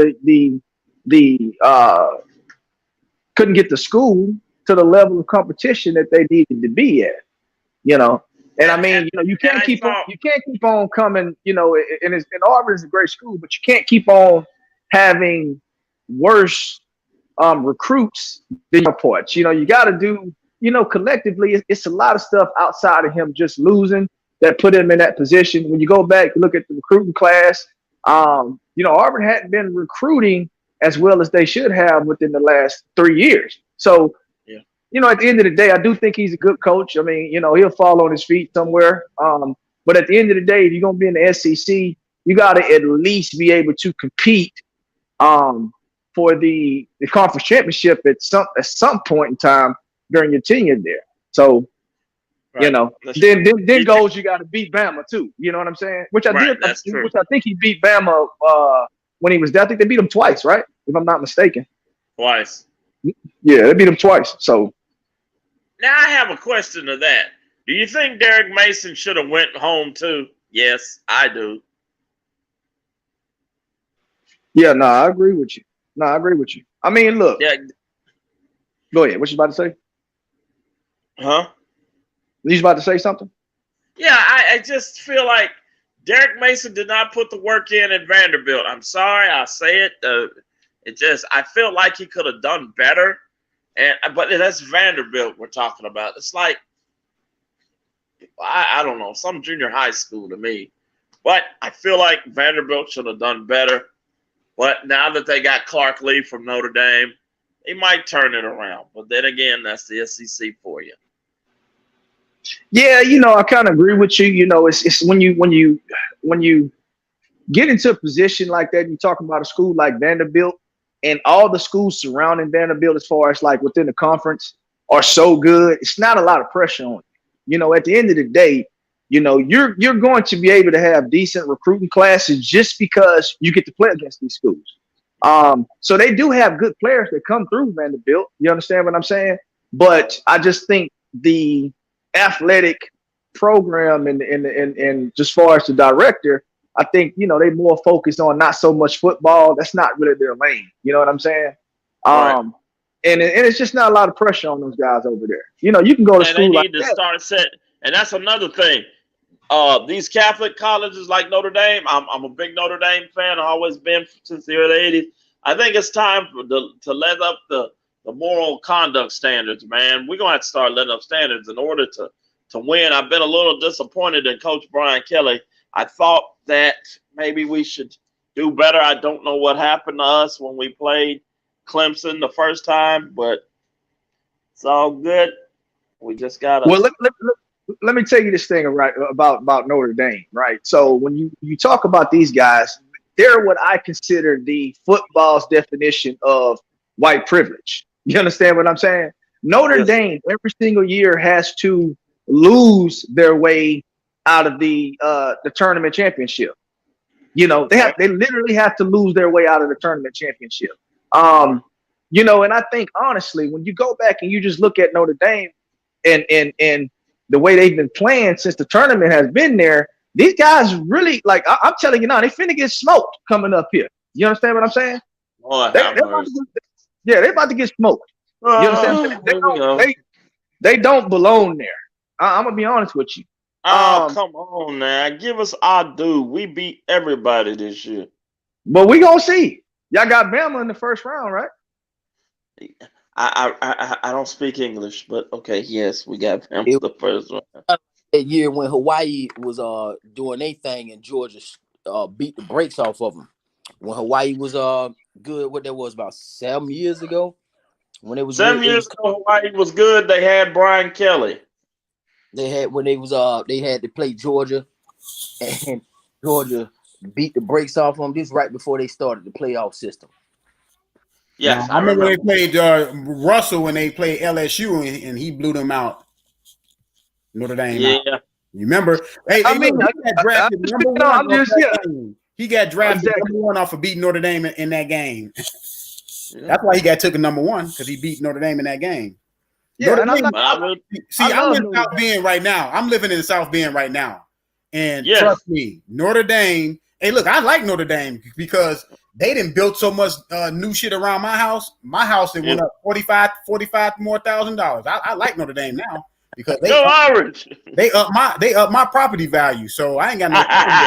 the school to the level of competition that they needed to be at, you know. And I mean, you know, you can't keep on coming, you know, and Auburn is a great school, but you can't keep on having worse recruits than your ports. You know, you got to do, you know, collectively, it's a lot of stuff outside of him just losing that put him in that position. When you go back, look at the recruiting class, you know, Auburn hadn't been recruiting as well as they should have within the last 3 years. So, you know, at the end of the day, I do think he's a good coach. I mean, you know, he'll fall on his feet somewhere. But at the end of the day, if you're going to be in the SEC, you got to at least be able to compete for the conference championship at some point in time during your tenure there. So, you know, then goes you got to beat Bama too. You know what I'm saying? Which I did. Which I think he beat Bama when he was there. I think they beat him twice, right? If I'm not mistaken. Twice. Yeah, they beat him twice. So. Now I have a question to that. Do you think Derek Mason should have went home too? Yes, I do. Yeah, no, I agree with you. I mean, look. Yeah. Go ahead. What you about to say? Huh? You about to say something? Yeah, I just feel like Derek Mason did not put the work in at Vanderbilt. I'm sorry, I'll say it. I feel like he could have done better. But that's Vanderbilt we're talking about. It's like, I don't know, some junior high school to me. But I feel like Vanderbilt should have done better. But now that they got Clark Lee from Notre Dame, they might turn it around. But then again, that's the SEC for you. Yeah, you know, I kind of agree with you. You know, it's when you get into a position like that, you talking about a school like Vanderbilt, and all the schools surrounding Vanderbilt, as far as like within the conference, are so good. It's not a lot of pressure on you. You know, at the end of the day, you know, you're going to be able to have decent recruiting classes just because you get to play against these schools. So they do have good players that come through Vanderbilt. You understand what I'm saying? But I just think the athletic program and just far as the director, I think, you know, they more focused on not so much football. That's not really their lane. You know what I'm saying? Right. And it's just not a lot of pressure on those guys over there. You know, you can go to school. They need to start set. And that's another thing. These Catholic colleges like Notre Dame, I'm a big Notre Dame fan. I've always been since the early 80s. I think it's time to let up the moral conduct standards, man. We're going to have to start letting up standards in order to win. I've been a little disappointed in Coach Brian Kelly. I thought that maybe we should do better. I don't know what happened to us when we played Clemson the first time, but it's all good. We just got to. Well, let me tell you this thing about Notre Dame, right? So when you talk about these guys, they're what I consider the football's definition of white privilege. You understand what I'm saying? Notre Dame every single year has to lose their way out of the tournament championship. You know, they literally have to lose their way out of the tournament championship. You know, and I think honestly, when you go back and you just look at Notre Dame and the way they've been playing since the tournament has been there, these guys really, like, I'm telling you now, they finna get smoked coming up here. You understand what I'm saying? They're about to get smoked. You understand? They don't belong there. I'm gonna be honest with you. Come on now. Give us our due. We beat everybody this year. But we gonna see. Y'all got Bama in the first round, right? I don't speak English, but okay, yes, we got him It the first one. that year when Hawaii was doing their thing and Georgia beat the brakes off of them. When Hawaii was good, what that was about 7 years ago. When it was 7 years ago, Hawaii was good. They had Brian Kelly. They had to play Georgia, and Georgia beat the brakes off them. This right before they started the playoff system. Yes, I remember they played Russell when they played LSU and he blew them out. Notre Dame. Yeah. Out. You remember? Hey, I mean, he got drafted number one. I'm just He got drafted number one off of beating Notre Dame in that game. That's why he got taken number one, because he beat Notre Dame in that game. Yeah, Notre and Dame, I'm in Notre South Bend right now. I'm living in South Bend right now. And yes. trust me, Notre Dame. Hey, look, I like Notre Dame because they didn't build so much new shit around my house. My house, it went up $45,000 more. I like Notre Dame now because they up my property value. So I ain't got no problem.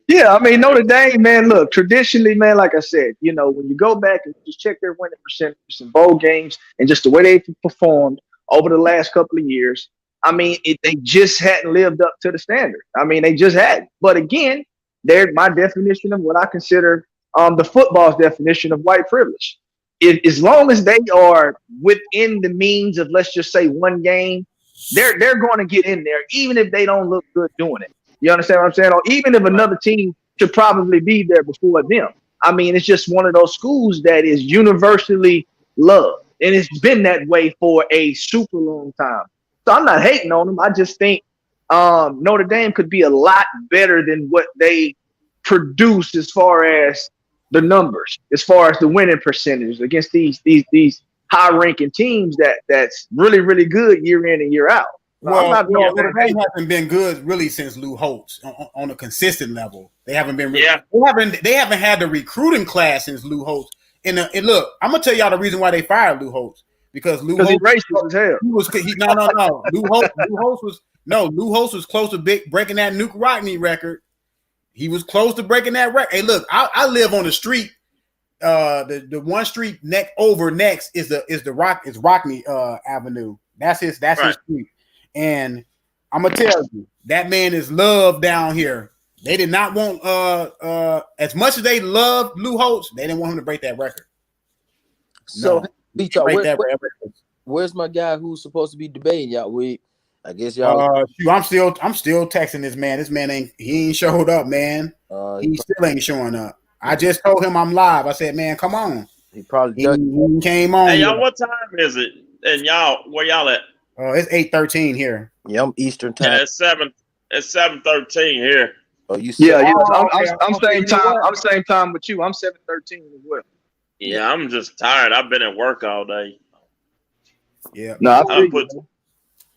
Yeah, I mean, Notre Dame, man, look, traditionally, man, like I said, you know, when you go back and just check their winning percentage in bowl games and just the way they performed over the last couple of years, I mean, they just hadn't lived up to the standard. I mean, they just hadn't. But again, they're my definition of what I consider the football's definition of white privilege. As long as they are within the means of, let's just say, one game, they're going to get in there, even if they don't look good doing it. You understand what I'm saying? Or even if another team should probably be there before them. I mean, it's just one of those schools that is universally loved. And it's been that way for a super long time. So I'm not hating on them. I just think Notre Dame could be a lot better than what they produce as far as the numbers, as far as the winning percentage against these high-ranking teams that's really, really good year in and year out. Well, Notre Dame hasn't been good really since Lou Holtz on a consistent level. They haven't been really, they haven't had the recruiting class since Lou Holtz. And look, I'm gonna tell y'all the reason why they fired Lou Holtz, because Lou Holtz he's racist as hell. No. Lou Holtz was close to breaking that Nuke Rockne record. He was close to breaking that record. Hey, look, I live on the street. The one street next is Rockne Avenue. That's his street. And I'm gonna tell you, that man is loved down here. They did not want as much as they loved Lou Holtz, they didn't want him to break that record. So where's my guy who's supposed to be debating y'all? I guess y'all. I'm still texting this man. This man ain't showed up, man. He still ain't showing up. I just told him I'm live. I said, man, come on. He probably he came on. Hey, y'all, what time is it? And y'all, where y'all at? It's 8:13 here. Yeah, I'm Eastern time. Yeah, it's 7:13 here. Oh, you? I'm same time. I'm same time with you. I'm 7:13 as well. Yeah, I'm just tired. I've been at work all day. Yeah. No,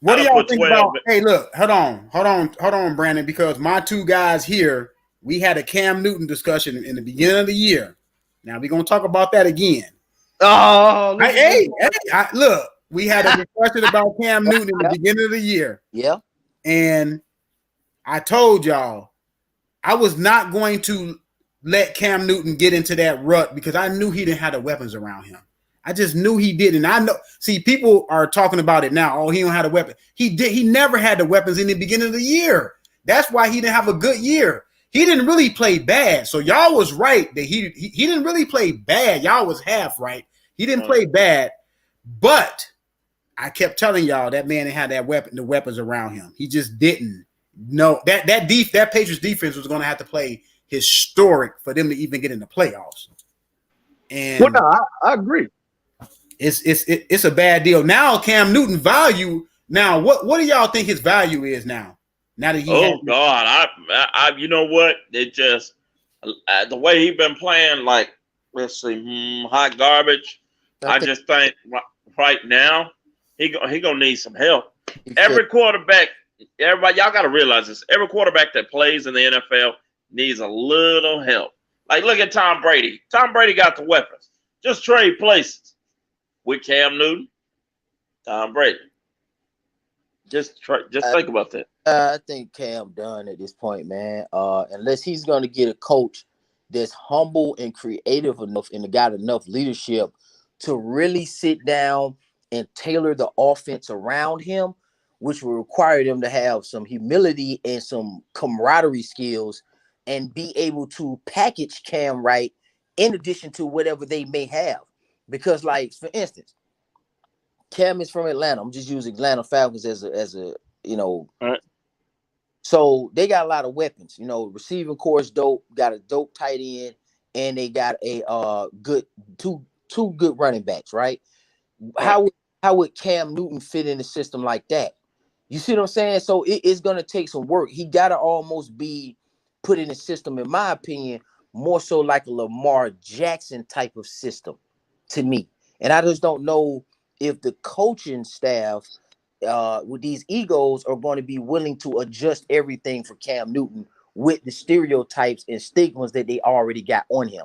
what do y'all think about? Hey, look, hold on, Brandon, because my two guys here, we had a Cam Newton discussion in the beginning of the year. Now we're gonna talk about that again. Oh, look, we had a discussion about Cam Newton in the beginning of the year. Yeah. And I told y'all I was not going to let Cam Newton get into that rut because I knew he didn't have the weapons around him. I just knew he didn't. I know. See, people are talking about it now. Oh, he don't have a weapon. He did. He never had the weapons in the beginning of the year. That's why he didn't have a good year. He didn't really play bad. So y'all was right that he didn't really play bad. Y'all was half right. He didn't play bad, but I kept telling y'all that man had the weapons around him. He just didn't. No, that Patriots defense was going to have to play historic for them to even get in the playoffs. And I agree. It's a bad deal. Now Cam Newton value. Now what do y'all think his value is now? Now that he God, I you know what? It just the way he been playing, like, let's see, hot garbage. I just think right now he gonna need some help. Every quarterback, everybody, y'all gotta realize this. Every quarterback that plays in the NFL needs a little help. Like, look at Tom Brady. Tom Brady got the weapons. Just trade places with Cam Newton, Tom Brady. Just think about that. I think Cam done at this point, man. Unless he's going to get a coach that's humble and creative enough and got enough leadership to really sit down and tailor the offense around him, which will require them to have some humility and some camaraderie skills and be able to package Cam right in addition to whatever they may have. Because, like, for instance, Cam is from Atlanta. I'm just using Atlanta Falcons as a All right. So they got a lot of weapons. Receiving core is dope, got a dope tight end, and they got a good two good running backs, right? How would Cam Newton fit in a system like that? You see what I'm saying? So it's gonna take some work. He gotta almost be put in a system, in my opinion, more so like a Lamar Jackson type of system to me. And I just don't know if the coaching staff with these egos are going to be willing to adjust everything for Cam Newton with the stereotypes and stigmas that they already got on him.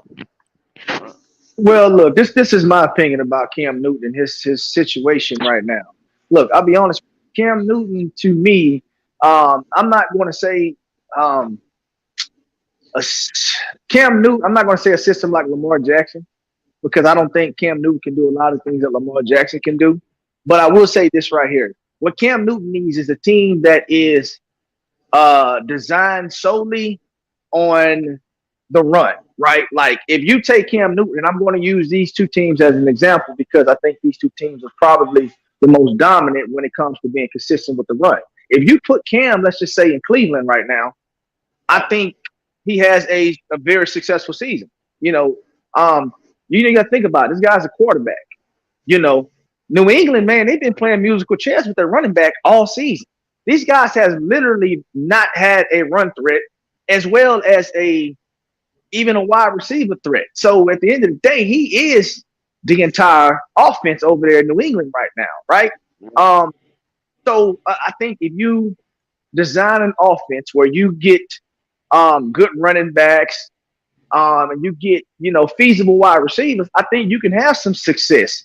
Well, look, this is my opinion about Cam Newton and his situation right now. Look, I'll be honest. Cam Newton, to me, I'm not going to say Cam Newton. I'm not going to say a system like Lamar Jackson, because I don't think Cam Newton can do a lot of things that Lamar Jackson can do. But I will say this right here. What Cam Newton needs is a team that is designed solely on the run, right? Like, if you take Cam Newton, and I'm going to use these two teams as an example because I think these two teams are probably the most dominant when it comes to being consistent with the run. If you put Cam, let's just say in Cleveland right now, I think he has a very successful season. You got to think about it. This guy's a quarterback. New England, man, they've been playing musical chairs with their running back all season. These guys has literally not had a run threat as well as even a wide receiver threat. So at the end of the day, he is the entire offense over there in New England right now, right? So I think if you design an offense where you get good running backs and you get, feasible wide receivers, I think you can have some success.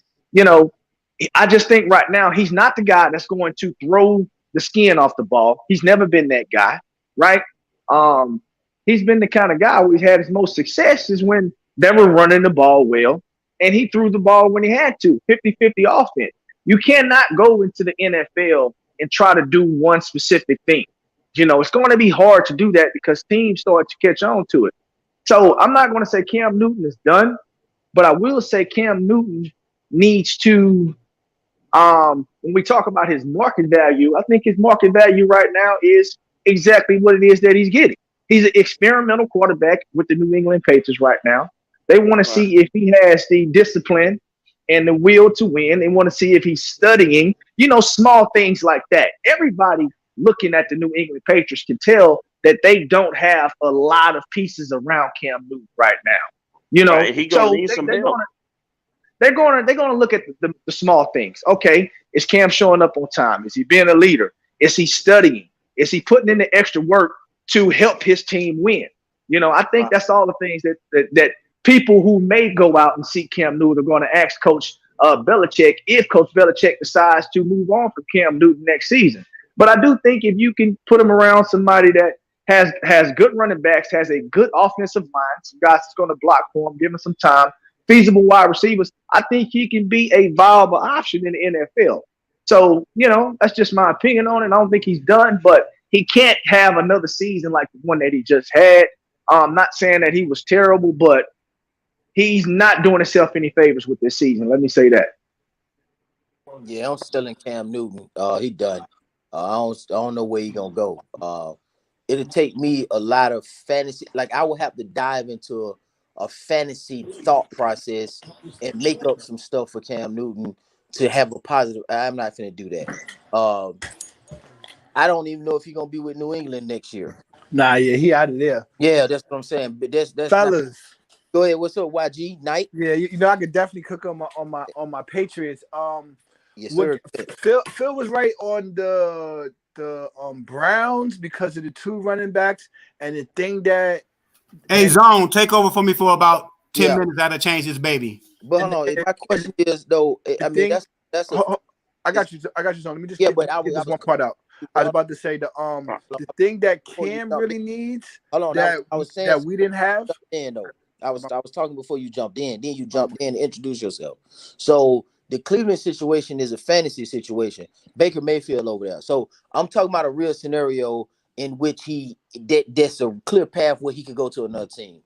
I just think right now he's not the guy that's going to throw the skin off the ball. He's never been that guy, right? He's been the kind of guy where he's had his most success is when they were running the ball well, and he threw the ball when he had to, 50-50 offense. You cannot go into the NFL and try to do one specific thing. It's going to be hard to do that because teams start to catch on to it. So I'm not going to say Cam Newton is done, but I will say Cam Newton needs to, when we talk about his market value, I think his market value right now is exactly what it is that he's getting. He's an experimental quarterback with the New England Patriots right now. They want to see if he has the discipline and the will to win. They want to see if he's studying, small things like that. Everybody looking at the New England Patriots can tell that they don't have a lot of pieces around Cam Newton right now. Right, he gonna need some help. They're going to look at the small things. Okay, is Cam showing up on time? Is he being a leader? Is he studying? Is he putting in the extra work to help his team win? I think that's all the things that people who may go out and seek Cam Newton are going to ask Coach Belichick if Coach Belichick decides to move on from Cam Newton next season. But I do think if you can put him around somebody that has good running backs, has a good offensive line, some guys that's going to block for him, give him some time, feasible wide receivers, I think he can be a viable option in the NFL. So, that's just my opinion on it. I don't think he's done, but he can't have another season like the one that he just had. I'm not saying that he was terrible, but he's not doing himself any favors with this season. Let me say that. Yeah, I'm still in Cam Newton. He done. I don't know where he's gonna go. It'll take me a lot of fantasy. Like, I will have to dive into a fantasy thought process and make up some stuff for Cam Newton to have a positive. I'm not gonna do that. I don't even know if he's gonna be with New England next year. Nah, yeah, he out of there. Yeah, that's what I'm saying. But that's fellas. Not... Go ahead. What's up, YG Knight? Yeah, I could definitely cook on my Patriots. Yes, sir. Phil was right on the Browns because of the two running backs and the thing that. Hey, Zone, take over for me for about 10 minutes. That'll change this baby. But hold on. My question is though. I mean, that's. I got you. Zone. Let me just get this one part out. I was about to say the thing that Cam really needs hold on, that we didn't have. I was talking before you jumped in. Then you jumped in and introduced yourself. So the Cleveland situation is a fantasy situation. Baker Mayfield over there. So I'm talking about a real scenario in which that's a clear path where he could go to another team.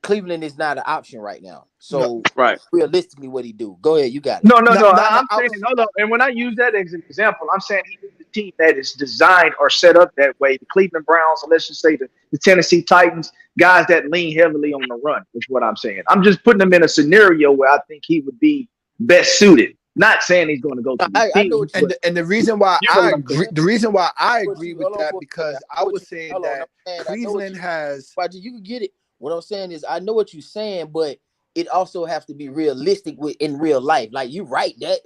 Cleveland is not an option right now. So Right. realistically, what he do? Go ahead, you got it. No. No, I'm saying no. And when I use that as an example, I'm saying he's the team that is designed or set up that way. The Cleveland Browns, or let's just say the Tennessee Titans, guys that lean heavily on the run is what I'm saying. I'm just putting him in a scenario where I think he would be best suited. Not saying he's going to go to the I know team. what and the reason why You know I what I'm agree, saying. the reason why I agree with Hold on that for a because second. I was saying Hold on, that I'm saying, Cleveland has. Roger, you can get it. What I'm saying is, I know what you're saying, but it also has to be realistic in real life. Like you right that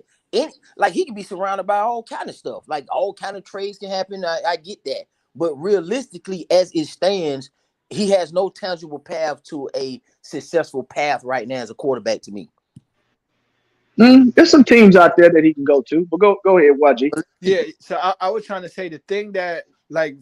like he can be surrounded by all kind of stuff. Like all kind of trades can happen. I get that, but realistically, as it stands, he has no tangible path to a successful path right now as a quarterback. To me, There's some teams out there that he can go to, but go ahead, YG. Yeah, so I was trying to say the thing that like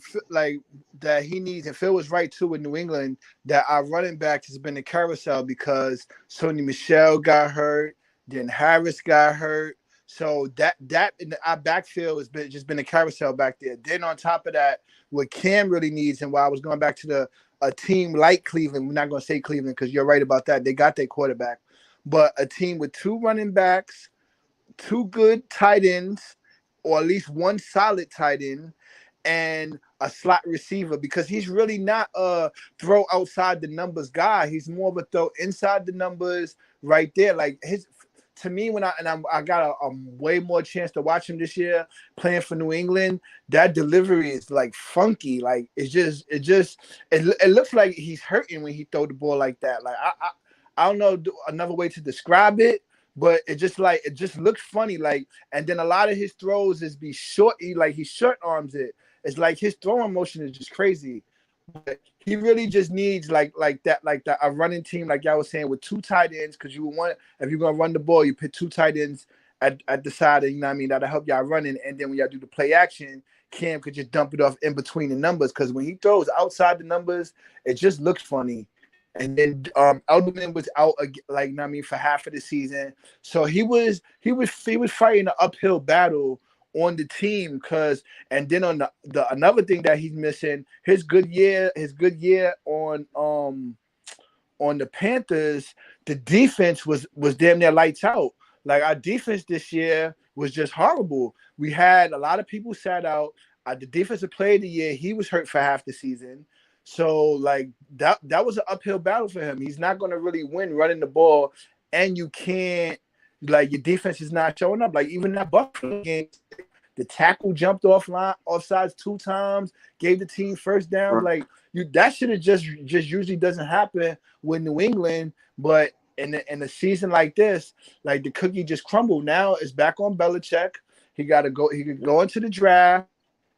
that he needs, and Phil was right too with New England, that our running back has been a carousel because Sony Michelle got hurt, then Harris got hurt. So that in our backfield has been a carousel back there. Then on top of that, what Cam really needs, and why I was going back to a team like Cleveland, we're not going to say Cleveland because you're right about that. They got their quarterback, but a team with two running backs, two good tight ends, or at least one solid tight end, and a slot receiver, because he's really not a throw outside the numbers guy. He's more of a throw inside the numbers right there. Like to me, when I got a way more chance to watch him this year playing for New England, that delivery is like funky. Like it looks like he's hurting when he throw the ball like that. Like I don't know another way to describe it, but it just looks funny. Like, and then a lot of his throws is be short. He short arms it. It's like his throwing motion is just crazy. But he really just needs like that a running team, like y'all was saying, with two tight ends, because you want, if you're gonna run the ball, you put two tight ends at the side, and you know what I mean, that'll help y'all running. And then when y'all do the play action, Cam could just dump it off in between the numbers, because when he throws outside the numbers, it just looks funny. And then Elderman was out like, you know what I mean, for half of the season, so he was fighting an uphill battle on the team, because, and then on the another thing that he's missing, his good year on the Panthers, the defense was damn near lights out. Like, our defense this year was just horrible. We had a lot of people sat out. The defensive player of the year, he was hurt for half the season. So like that was an uphill battle for him. He's not going to really win running the ball, and you can't, like, your defense is not showing up. Like, even that Buffalo game, the tackle jumped offsides 2 times, gave the team first down. Right. Like, that should have just usually doesn't happen with New England. But in a season like this, like, the cookie just crumbled. Now it's back on Belichick. He could go into the draft,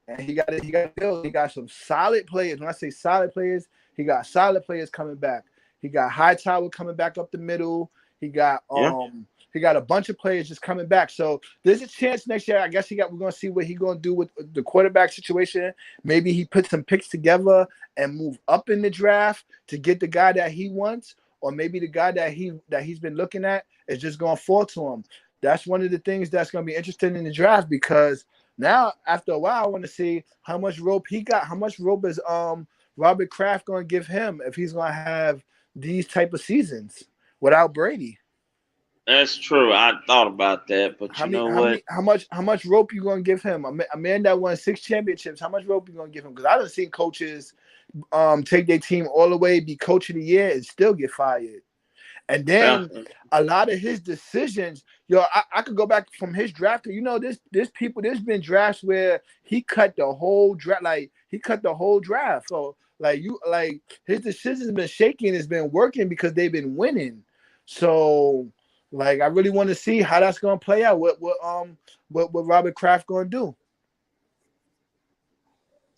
and he got build. He got some solid players. When I say solid players, he got solid players coming back. He got Hightower coming back up the middle. He got he got a bunch of players just coming back. So there's a chance next year. I guess we're gonna see what he's gonna do with the quarterback situation. Maybe he puts some picks together and move up in the draft to get the guy that he wants, or maybe the guy that he's been looking at is just gonna fall to him. That's one of the things that's gonna be interesting in the draft, because now, after a while, I want to see how much rope he got. How much rope is Robert Kraft going to give him if he's going to have these type of seasons without Brady? That's true. I thought about that, but how much rope you going to give him? A man that won 6 championships. How much rope you going to give him? Because I done seen coaches take their team all the way, be coach of the year, and still get fired. And then a lot of his decisions, I could go back from his draft. You know, there's been drafts where he cut the whole draft. Like, he cut the whole draft. So his decisions been shaking. It's been working because they've been winning. So, like, I really want to see how that's gonna play out. What Robert Kraft gonna do?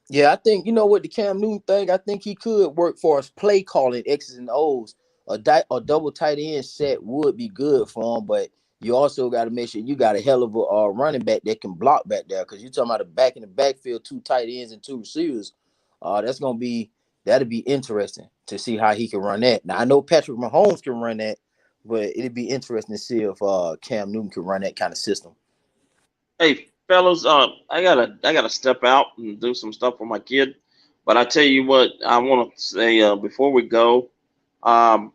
Yeah, I think, you know what, the Cam Newton thing, I think he could work for us play calling X's and O's. A double tight end set would be good for him, but you also got to make sure you got a hell of a running back that can block back there, because you're talking about a back in the backfield, 2 tight ends and 2 receivers. That's gonna be That'd be interesting to see how he can run that. Now I know Patrick Mahomes can run that, but it'd be interesting to see if Cam Newton can run that kind of system. Hey, fellas, I gotta step out and do some stuff for my kid. But I tell you what, I want to say before we go, um,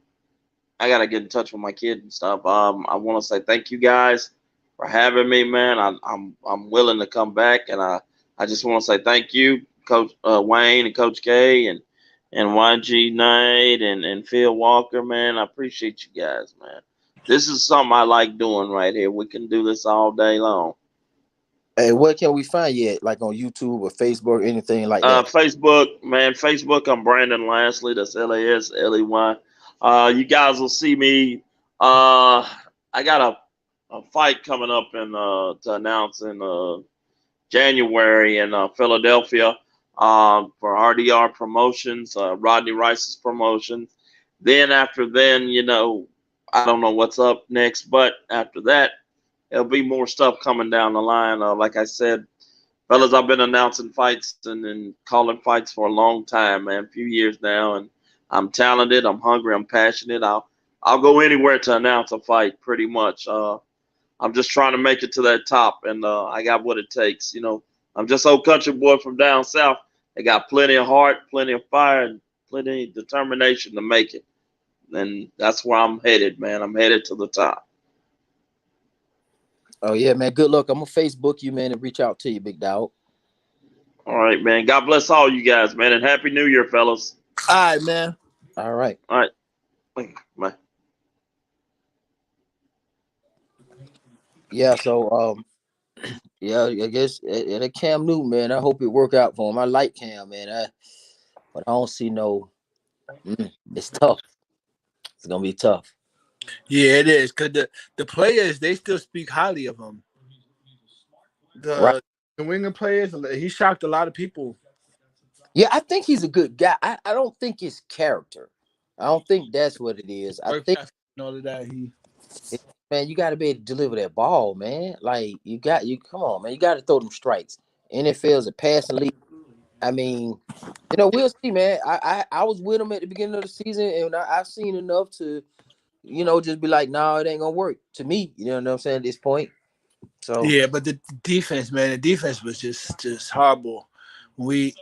I gotta get in touch with my kid and stuff. I want to say thank you guys for having me, man. I'm willing to come back, and I just want to say thank you, Coach Wayne and Coach K and YG Knight and Phil Walker, man. I appreciate you guys, man. This is something I like doing right here. We can do this all day long. Hey, where can we find you at? Like on YouTube or Facebook, or anything like that? Facebook, man. Facebook, I'm Brandon Lasley. That's Lasley. You guys will see me. I got a fight coming up to announce in January in Philadelphia for RDR Promotions, Rodney Rice's promotions. Then after then, I don't know what's up next, but after that, there'll be more stuff coming down the line. Like I said, fellas, I've been announcing fights and calling fights for a long time, man, a few years now, and I'm talented, I'm hungry, I'm passionate. I'll go anywhere to announce a fight, pretty much. I'm just trying to make it to that top, and I got what it takes. I'm just old country boy from down south. I got plenty of heart, plenty of fire, and plenty of determination to make it. And that's where I'm headed, man. I'm headed to the top. Oh yeah, man. Good luck. I'm gonna Facebook you, man, and reach out to you, big dog. All right, man. God bless all you guys, man, and Happy New Year, fellas. All right, man. All right. All right. Bye. Yeah. So yeah, I guess at Cam Newton, man. I hope it work out for him. I like Cam, man. But I don't see no. It's tough. It's gonna be tough. Yeah, it is, because the players, they still speak highly of him. Right. The New England players, he shocked a lot of people. Yeah, I think he's a good guy. I don't think it's character. I don't think that's what it is. I think all of that man, you got to be able to deliver that ball, man. Like come on, man. You got to throw them strikes. NFL's a passing league. I mean, we'll see, man. I was with him at the beginning of the season, and I've seen enough to, just be like, no, it ain't gonna work to me. You know what I'm saying? At this point. So yeah, but the defense, man, the defense was just horrible. We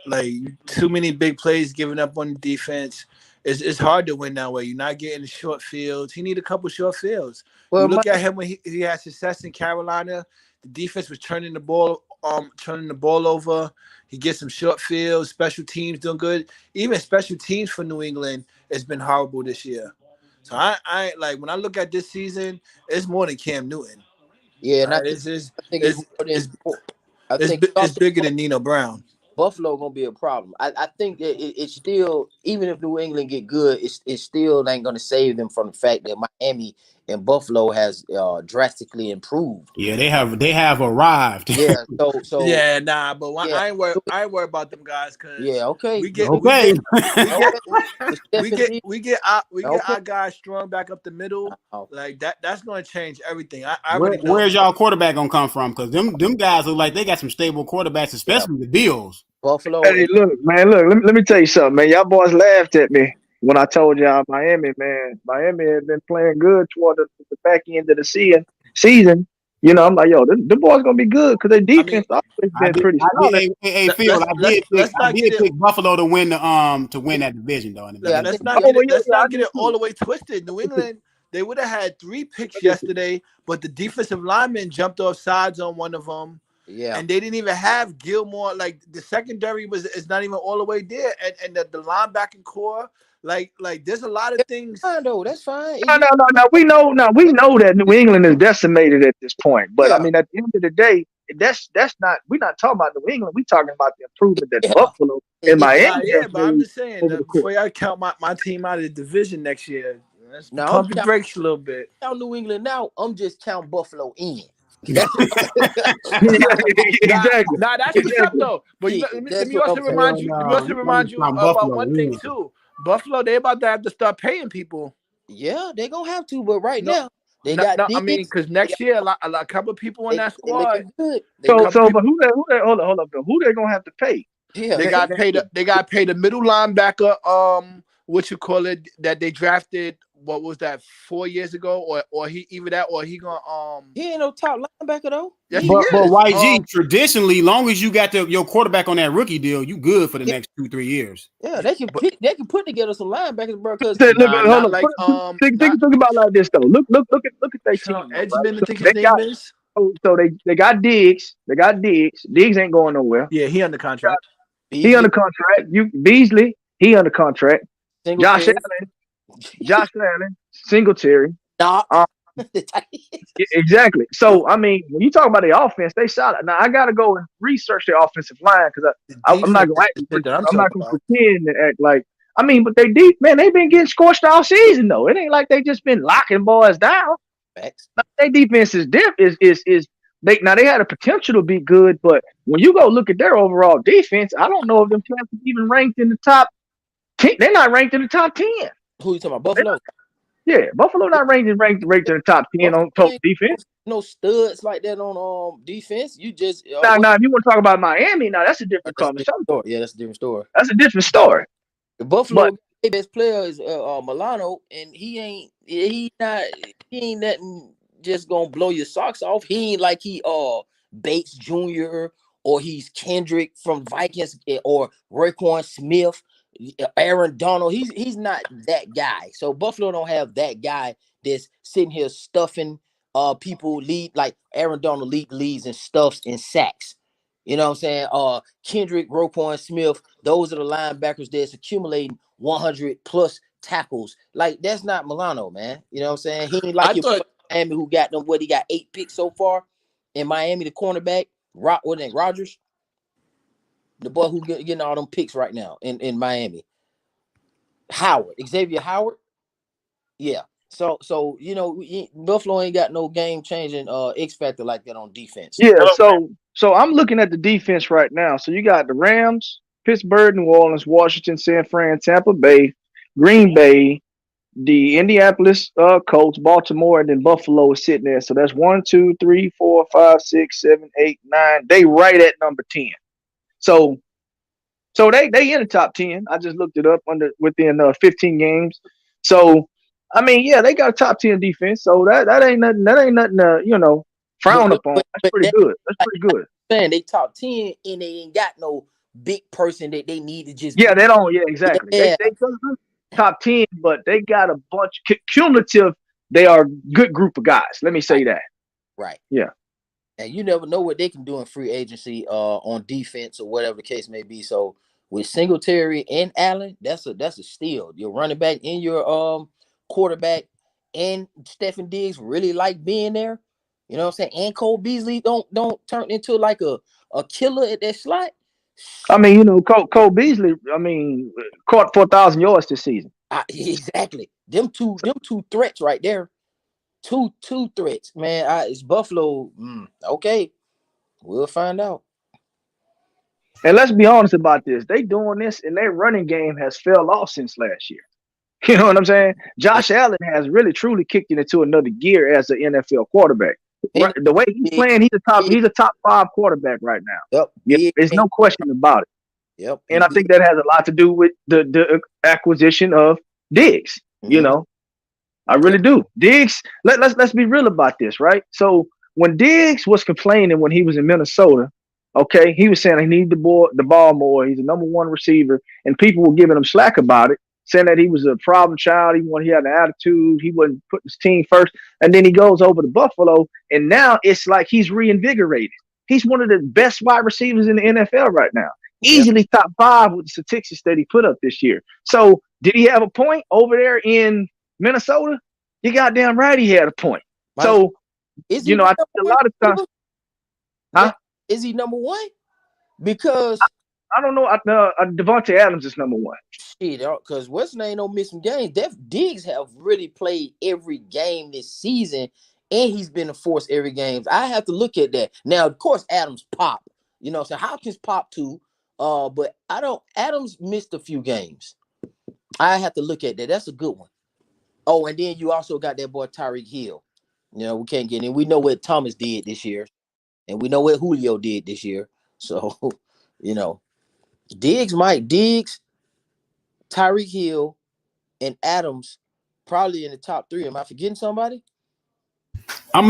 too many big plays giving up on the defense. It's hard to win that way. You're not getting the short fields. He need a couple short fields. Well, you look at him when he had success in Carolina. The defense was turning the ball over. He gets some short fields. Special teams doing good. Even special teams for New England has been horrible this year. So I like when I look at this season, it's more than Cam Newton. Yeah, and it's bigger than Nino Brown. Buffalo gonna be a problem. I think that it's still, even if New England get good, it still ain't gonna save them from the fact that Miami and Buffalo has drastically improved. Yeah, they have arrived. Yeah, so yeah, nah, but I ain't worried about them guys, because okay, we get our guys strung back up the middle. Like that's gonna change everything. Where's y'all quarterback gonna come from? Because them guys look like they got some stable quarterbacks, especially the Bills. Buffalo. Hey, look, man, let me tell you something, man. Y'all boys laughed at me when I told y'all Miami, man. Miami had been playing good toward the back end of the season. I'm like, yo, the boys gonna be good because their defense always been pretty solid. Hey, Phil, I did pick Buffalo to win that division, though. Let's not get it all the way twisted. New England, they would have had 3 picks yesterday, but the defensive lineman jumped off sides on one of them. Yeah, and they didn't even have Gilmore. Like the secondary is not even all the way there, and the linebacking core, like there's a lot of things. No, that's fine. No. We know that New England is decimated at this point. But I mean, at the end of the day, that's not. We're not talking about New England. We're talking about the improvement that Buffalo and Miami. Yeah, but I'm just saying, before I count my team out of the division next year, let's pump the brakes a little bit. Count New England now. I'm just counting Buffalo in. Exactly. Nah, that's what's up though. But let me also remind you about one thing too. Buffalo, they about to have to start paying people. Yeah, they gonna have to, but now they got. I mean, because next year a couple of people on that squad. But hold up, though. Who they gonna have to pay? Yeah, They got paid. They got paid a middle linebacker. What you call it? That they drafted. What was that 4 years ago? Or he either that or he gonna he ain't no top linebacker though. Yes, he But is. YG, traditionally, long as you got your quarterback on that rookie deal, you good for the next 2-3 years. Yeah, they can put together some linebackers, bro. Because Look, Nah, hold not on. like Think not about it like this though. Look at their Sean team though, right? Edgman. I So think they his name got is. so they got Diggs. They got Diggs. Diggs ain't going nowhere. Yeah, he under contract. He under contract. Beasley, he under contract. Josh Singletary. Allen, Singletary. Doc. Um, exactly. So I mean, when you talk about the offense, they shot it. Now I got to go and research their offensive line because I'm not going to pretend to act like. I mean, but they deep, man. They've been getting scorched all season though. It ain't like they just been locking boys down. Their defense is they had a potential to be good, but when you go look at their overall defense, I don't know if them cats are even ranked in the top 10. They're not ranked in the top 10. Who you talking about? Buffalo? Yeah, Buffalo not ranked in the top 10 on total defense. No studs like that on defense. You just If you want to talk about Miami, now that's a different conversation. Yeah, that's a different story. That's a different story. The Buffalo best player is Milano, and he ain't nothing just gonna blow your socks off. He ain't like he Bates Jr. or he's Kendrick from Vikings or Raekwon Smith, Aaron Donald. He's not that guy. So Buffalo don't have that guy that's sitting here stuffing people lead like Aaron Donald leads and stuffs and sacks. You know what I'm saying? Kendrick, Raekwon Smith, those are the linebackers that's accumulating 100 plus tackles. Like that's not Milano, man. You know what I'm saying? He ain't like Miami who got them. What he got 8 picks so far in Miami. The cornerback, Rodgers, the boy who getting all them picks right now in Miami. Xavier Howard, yeah. So Buffalo ain't got no game changing X factor like that on defense. Yeah. So I'm looking at the defense right now. So you got the Rams, Pittsburgh, New Orleans, Washington, San Fran, Tampa Bay, Green Bay, the Indianapolis Colts, Baltimore, and then Buffalo is sitting there. So that's 1, 2, 3, 4, 5, 6, 7, 8, 9. They right at number 10. So they in the top 10. I just looked it up within 15 games. So I mean, yeah, they got a top 10 defense. So that ain't nothing. That ain't nothing to frown upon. That's pretty good. That's pretty good. Man, they top 10 and they ain't got no big person that they need to just. Yeah, they don't. Yeah, exactly. Yeah. They top 10, but they got a bunch cumulative. They are a good group of guys. Let me say that. Right. Yeah. And you never know what they can do in free agency on defense or whatever the case may be. So with Singletary and Allen, that's a steal. Your running back and your quarterback and Stephen Diggs really like being there. You know what I'm saying? And Cole Beasley don't turn into like a killer at that slot. I mean, Cole Beasley, caught 4,000 yards this season. Exactly. Them two threats right there. Two threats, man. It's Buffalo. Okay, we'll find out. And let's be honest about this. They doing this, and their running game has fell off since last year. You know what I'm saying? Josh Allen has really truly kicked it into another gear as an NFL quarterback. The way he's playing, he's a top 5 quarterback right now. Yep. There's no question about it. Yep. And I think that has a lot to do with the acquisition of Diggs. Mm-hmm. I really do. Diggs, let's be real about this, right? So when Diggs was complaining when he was in Minnesota, okay, he was saying he needed the ball more. He's the number 1 receiver, and people were giving him slack about it, saying that he was a problem child. He had an attitude. He wasn't putting his team first. And then he goes over to Buffalo, and now it's like he's reinvigorated. He's one of the best wide receivers in the NFL right now. Easily top 5 with the statistics that he put up this year. So did he have a point over there in Minnesota? You goddamn right he had a point. So, I think a lot of times. Huh? Is he number 1? Because I don't know. Devontae Adams is number 1. Shit, because Weston ain't no missing games. Diggs have really played every game this season, and he's been a force every game. I have to look at that. Now, of course, Adams pop. So Hopkins pop too. But Adams missed a few games. I have to look at that. That's a good one. Oh, and then you also got that boy Tyreek Hill. We can't get in. We know what Thomas did this year, and we know what Julio did this year. So, Diggs, Tyreek Hill, and Adams probably in the top 3. Am I forgetting somebody? I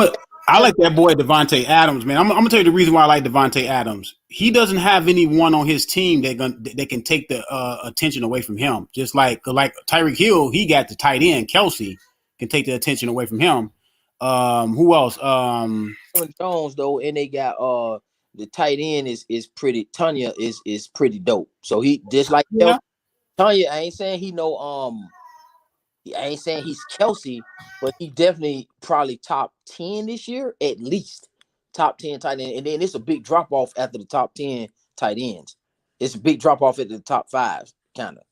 like that boy Devontae Adams, man. I'm gonna tell you the reason why I like Devontae Adams. He doesn't have anyone on his team that can take the attention away from him. Just like Tyreek Hill, he got the tight end Kelsey can take the attention away from him. Who else? Jones though, and they got the tight end is pretty. Tanya is pretty dope. So he just like Yeah. Tanya. I ain't saying he's Kelsey, but he definitely probably top 10 this year at least. Top 10 tight end, and then it's a big drop off after the top 10 tight ends. It's a big drop off at the top 5, kind of.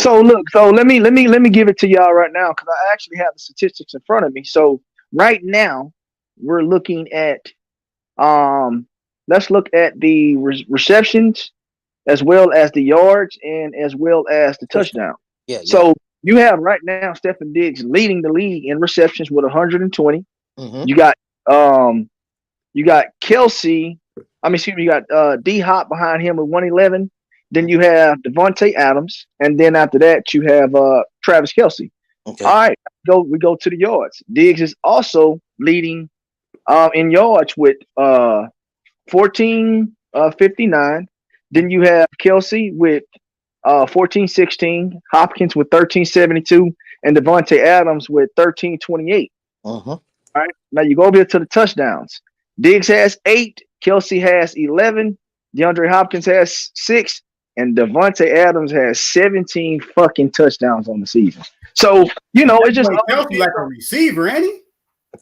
So look, let me give it to y'all right now because I actually have the statistics in front of me. So right now we're looking at let's look at the receptions as well as the yards and as well as the touchdown. Yeah. So you have right now Stephen Diggs leading the league in receptions with 120. Mm-hmm. You got Kelsey. You got D Hop behind him with 111. Then you have Devontae Adams, and then after that you have Travis Kelce. Okay. All right, we go to the yards. Diggs is also leading in yards with 1459. Then you have Kelce with 1416, Hopkins with 1372, and Devontae Adams with 1328. Uh-huh. All right, now you go over here to the touchdowns. Diggs has 8, Kelce has 11, DeAndre Hopkins has 6, and Devontae Adams has 17 fucking touchdowns on the season. So, it's just Kelsey like a receiver, ain't he?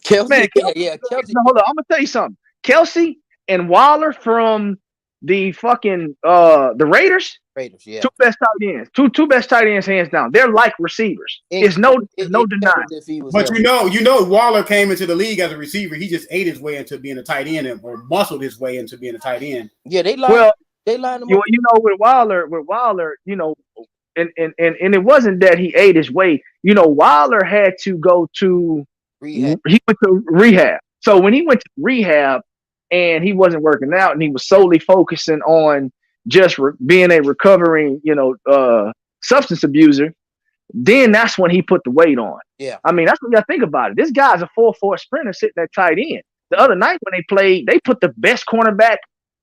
Kelsey, man, Kelsey. No, hold on, I'm gonna tell you something. Kelsey and Waller from the fucking the Raiders, yeah. two best tight ends. Two best tight ends, hands down. They're like receivers. It's no denying. But you know, Waller came into the league as a receiver. He just ate his way into being a tight end or muscled his way into being a tight end. Yeah, they lined him up. With Waller, and it wasn't that he ate his way. Waller had to go to rehab. He went to rehab. So when he went to rehab and he wasn't working out and he was solely focusing on just being a recovering, substance abuser, then that's when he put the weight on. Yeah. I mean, that's what you got to think about it. This guy's a 4-4 sprinter sitting at tight end. The other night when they played, they put the best cornerback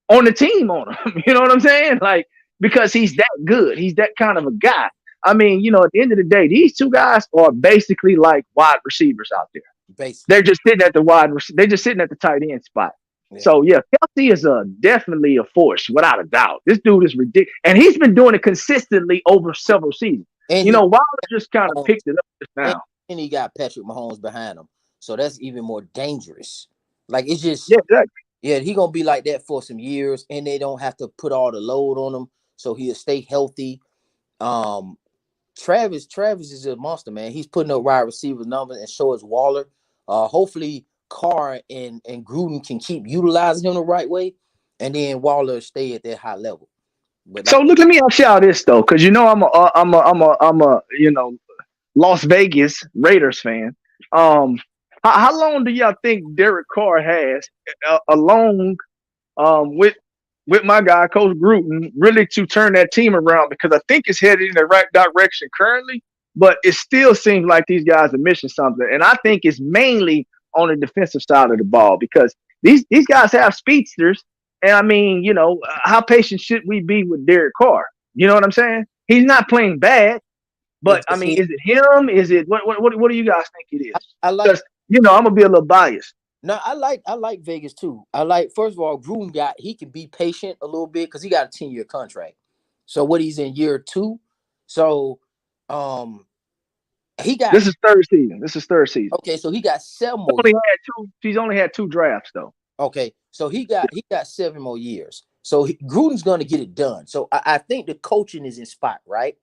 on the team on him. You know what I'm saying? Like, because he's that good. He's that kind of a guy. I mean, at the end of the day, these two guys are basically like wide receivers out there. Basically. They're just sitting at they're just sitting at the tight end spot. Yeah. So yeah, Kelce is definitely a force without a doubt. This dude is ridiculous, and he's been doing it consistently over several seasons. And Waller just kind of picked it up just now. And he got Patrick Mahomes behind him, so that's even more dangerous. Like, it's just exactly. Yeah, he gonna be like that for some years, and they don't have to put all the load on him, so he'll stay healthy. Travis is a monster, man. He's putting up wide receiver numbers, and so is Waller. Hopefully Carr and Gruden can keep utilizing him the right way, and then Waller stay at that high level. But so look, let me ask y'all this though, because I'm a Las Vegas Raiders fan. How long do y'all think Derek Carr has along with my guy Coach Gruden really to turn that team around? Because I think it's headed in the right direction currently, but it still seems like these guys are missing something, and I think it's mainly on the defensive side of the ball because these guys have speedsters, and I mean, how patient should we be with Derek Carr? You know what I'm saying? He's not playing bad, but I mean, is it him? Is it what do you guys think it is? I like. I'm gonna be a little biased. No, I like Vegas too. First of all, Gruden he can be patient a little bit because he got a 10-year contract. So he's in year 2. So this is third season. Okay, so he got 7 more. He's only had 2 drafts though. Okay, so he got 7 more years. So Gruden's gonna get it done. So I think the coaching is in spot, right?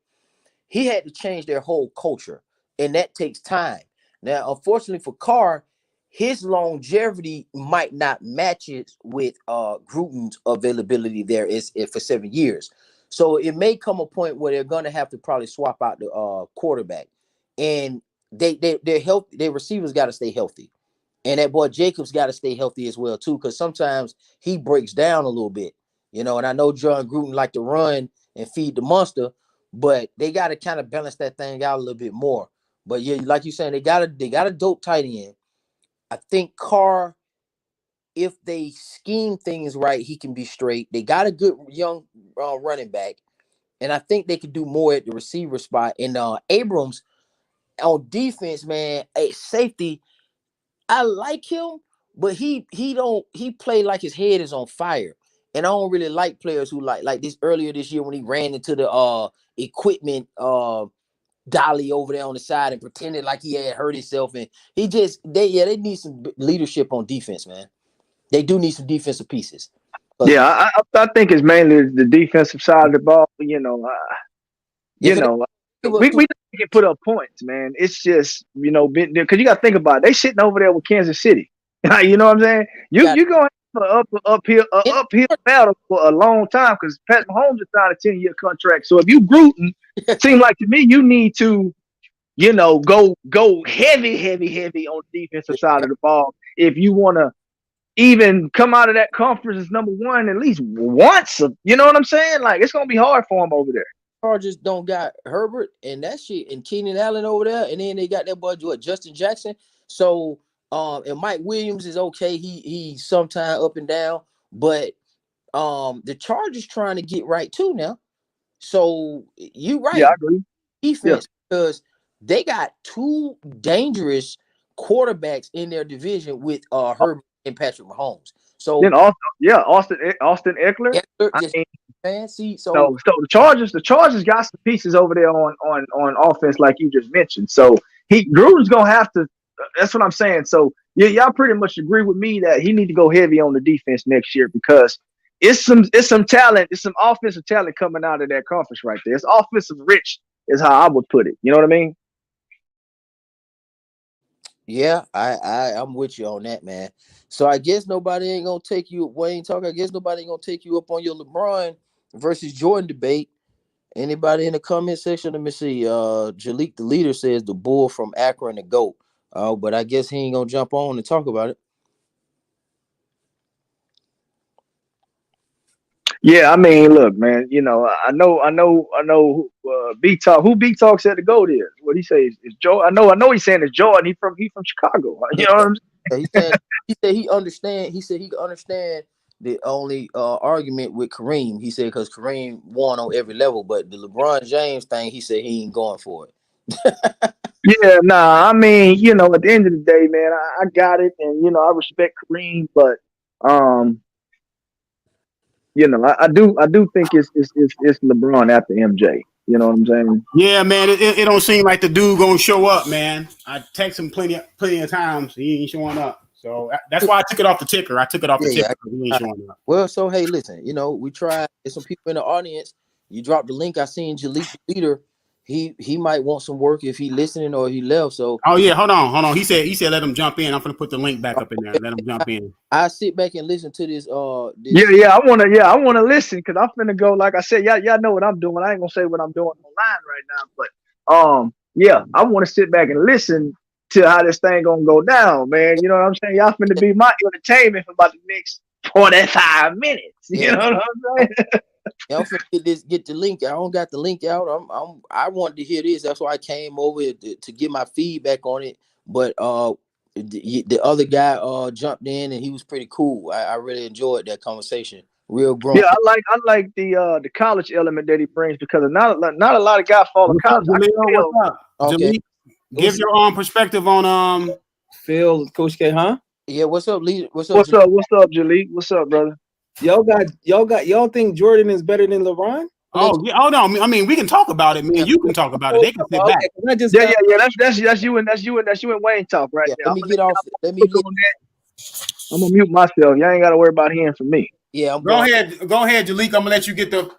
He had to change their whole culture, and that takes time. Now, unfortunately for Carr, his longevity might not match it with Gruden's availability there is for 7 years. So it may come a point where they're going to have to probably swap out the quarterback, and their receivers got to stay healthy, and that boy Jacobs got to stay healthy as well too, because sometimes he breaks down a little bit. And I know John Gruden like to run and feed the monster, but they got to kind of balance that thing out a little bit more. But yeah, like you saying, they got a dope tight end. I think Carr, if they scheme things right, he can be straight. They got a good young running back, and I think they could do more at the receiver spot. And Abrams on defense, man, a safety. I like him, but he play like his head is on fire. And I don't really like players who like this earlier this year when he ran into the equipment dolly over there on the side and pretended like he had hurt himself. And they need some leadership on defense, man. They do need some defensive pieces. Yeah, I think it's mainly the defensive side of the ball. We can put up points, man. It's just because you got to think about it. They sitting over there with Kansas City. You know what I'm saying? You're going to have an uphill battle for a long time because Pat Mahomes has signed a 10-year contract. So if you Gruden, it seems like to me you need to go heavy on the defensive side of the ball if you want to even come out of that conference as number one at least once. You know what I'm saying? Like, it's gonna be hard for him over there. Chargers don't got Herbert and that shit and Keenan Allen over there, and then they got that boy Justin Jackson. So and Mike Williams is okay. He sometime up and down, but the Chargers trying to get right too now. So you right. Yeah, I agree. Defense, because they got two dangerous quarterbacks in their division with Herbert and Patrick Mahomes. So then Austin Eckler. Fancy. So the Chargers got some pieces over there on offense, like you just mentioned. So Gruden's gonna have to. That's what I'm saying. So y'all pretty much agree with me that he need to go heavy on the defense next year because it's some talent, it's some offensive talent coming out of that conference right there. It's offensive rich, is how I would put it. You know what I mean? Yeah, I'm with you on that, man. So I guess nobody ain't gonna take you, Wayne talk. I guess nobody ain't gonna take you up on your LeBron versus Jordan debate. Anybody in the comment section? Let me see. Jalik, the leader, says the bull from Akron, the GOAT. But I guess he ain't gonna jump on and talk about it. Yeah, I mean, look, man. I know. B Talk. Who B Talk said the GOAT is? What he says is Joe. I know. He's saying it's Jordan. He from Chicago. You know what I'm saying? Yeah, he said he understand. He said he could understand the only argument with Kareem. He said because Kareem won on every level, but the LeBron James thing, he said he ain't going for it. Yeah, nah. I mean, at the end of the day, man, I got it, and I respect Kareem, but I do think it's LeBron after MJ. You know what I'm saying? Yeah, man. It don't seem like the dude gonna show up, man. I text him plenty of times. He ain't showing up. So that's why I took it off the ticker. I took it off the ticker. He ain't showing up. Well, so hey, listen. We tried. There's some people in the audience. You dropped the link. I seen Jalik, the leader. He might want some work if he listening or he left. So hold on. He said let him jump in. I'm gonna put the link back up in there. Let him jump in. I sit back and listen to this. I wanna listen because I'm finna go. Like I said, y'all know what I'm doing. I ain't gonna say what I'm doing online right now, but I want to sit back and listen to how this thing gonna go down, man. You know what I'm saying? Y'all finna be my entertainment for about the next 45 minutes. You know what I'm saying? I'm finna get the link. I don't got the link out. I wanted to hear this. That's why I came over to get my feedback on it. But the other guy jumped in and he was pretty cool. I really enjoyed that conversation. Real grown. Yeah, I like the college element that he brings because not a lot of guys follow college. What's up? Okay. Give your own perspective on Phil, Coach K, huh? Yeah, what's up, Lee? What's up, Jalik? What's up, brother? Y'all think Jordan is better than LeBron? Oh yeah, no. I mean, we can talk about it, man. You can talk about it. They can sit back. That's you and Wayne talk right there. Let me get off. I'm gonna mute myself. Y'all ain't gotta worry about hearing from me. Yeah, go ahead, Jalik. I'm gonna let you get the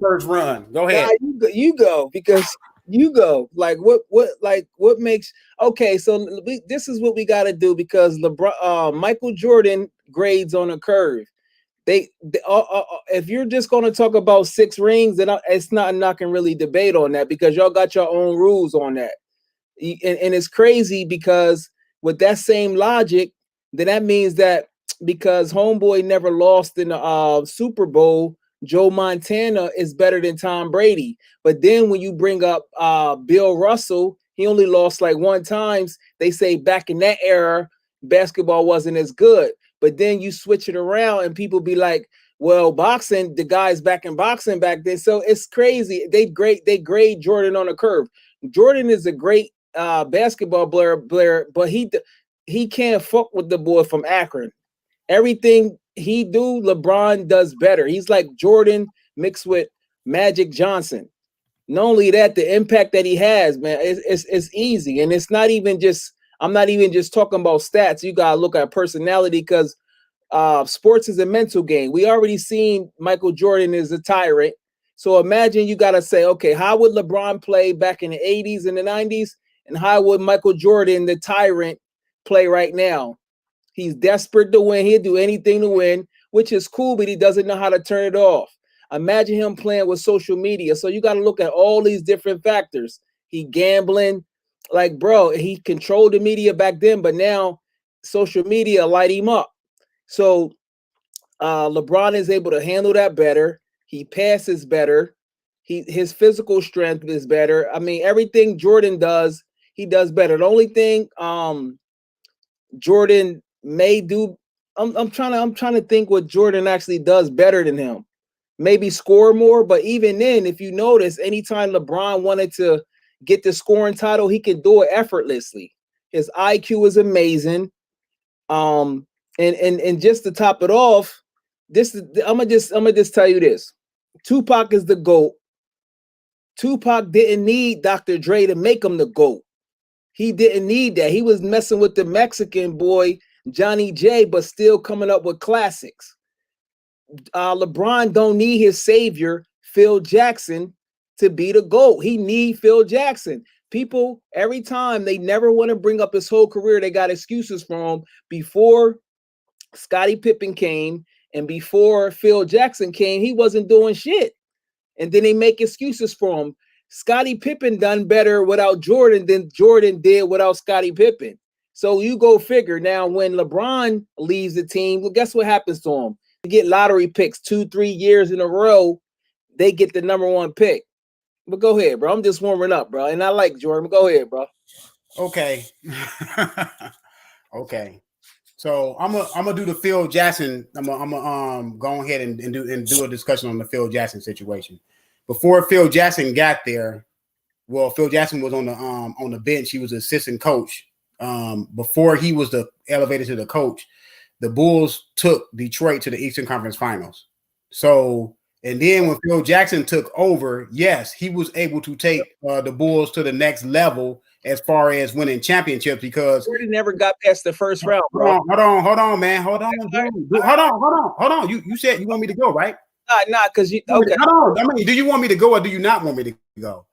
first run. Go ahead. You go because you go. Like what makes okay? So this is what we got to do because LeBron, Michael Jordan grades on a curve. If you're just going to talk about 6 rings, then it's not can really debate on that because y'all got your own rules on that, and it's crazy because with that same logic, then that means that because homeboy never lost in the Super Bowl. Joe Montana is better than Tom Brady. But then when you bring up Bill Russell, he only lost like one times. They say back in that era, basketball wasn't as good. But then you switch it around and people be like, well, boxing, the guys back in boxing back then. So it's crazy. They grade Jordan on a curve. Jordan is a great basketball player, but he can't fuck with the boy from Akron. Everything he do, LeBron does better. He's like Jordan mixed with Magic Johnson. Not only that, the impact that he has, man, it's easy. And it's not even just, I'm not even just talking about stats. You got to look at personality, because sports is a mental game. We already seen Michael Jordan is a tyrant. So imagine you got to say, okay, how would LeBron play back in the 80s and the 90s? And how would Michael Jordan, the tyrant, play right now? He's desperate to win. He'll do anything to win, which is cool, but he doesn't know how to turn it off. Imagine him playing with social media. So you got to look at all these different factors. He gambling, like, bro, he controlled the media back then, but now social media light him up. So LeBron is able to handle that better. He passes better. His physical strength is better. I mean, everything Jordan does, he does better. The only thing Jordan may do, I'm trying to think what Jordan actually does better than him. Maybe score more, but even then, if you notice, anytime LeBron wanted to get the scoring title, he can do it effortlessly. His IQ is amazing. And just to top it off, I'm gonna just tell you this. Tupac is the GOAT. Tupac didn't need Dr. Dre to make him the GOAT. He didn't need that. He was messing with the Mexican boy, Johnny J, but still coming up with classics. LeBron don't need his savior, Phil Jackson, to be the GOAT. He need Phil Jackson. People, every time, they never want to bring up his whole career. They got excuses for him. Before Scottie Pippen came and before Phil Jackson came, he wasn't doing shit. And then they make excuses for him. Scottie Pippen done better without Jordan than Jordan did without Scottie Pippen. So you go figure. Now, when LeBron leaves the team, well, guess what happens to him? They get lottery picks 2-3 years in a row. They get the number one pick. But go ahead, bro. I'm just warming up, bro. And I like Jordan. But go ahead, bro. Okay. Okay. So I'm gonna do the Phil Jackson. I'm gonna go ahead and do a discussion on the Phil Jackson situation. Before Phil Jackson got there, well, Phil Jackson was on the bench. He was assistant coach. Before he was elevated to the coach, the Bulls took Detroit to the Eastern Conference Finals. So, and then when Phil Jackson took over, yes, he was able to take the Bulls to the next level as far as winning championships, because Jordan never got past the first round, bro. Hold on, man. Hold on. You said you want me to go, right? Nah, because you okay. Hold on. I mean, do you want me to go or do you not want me to go?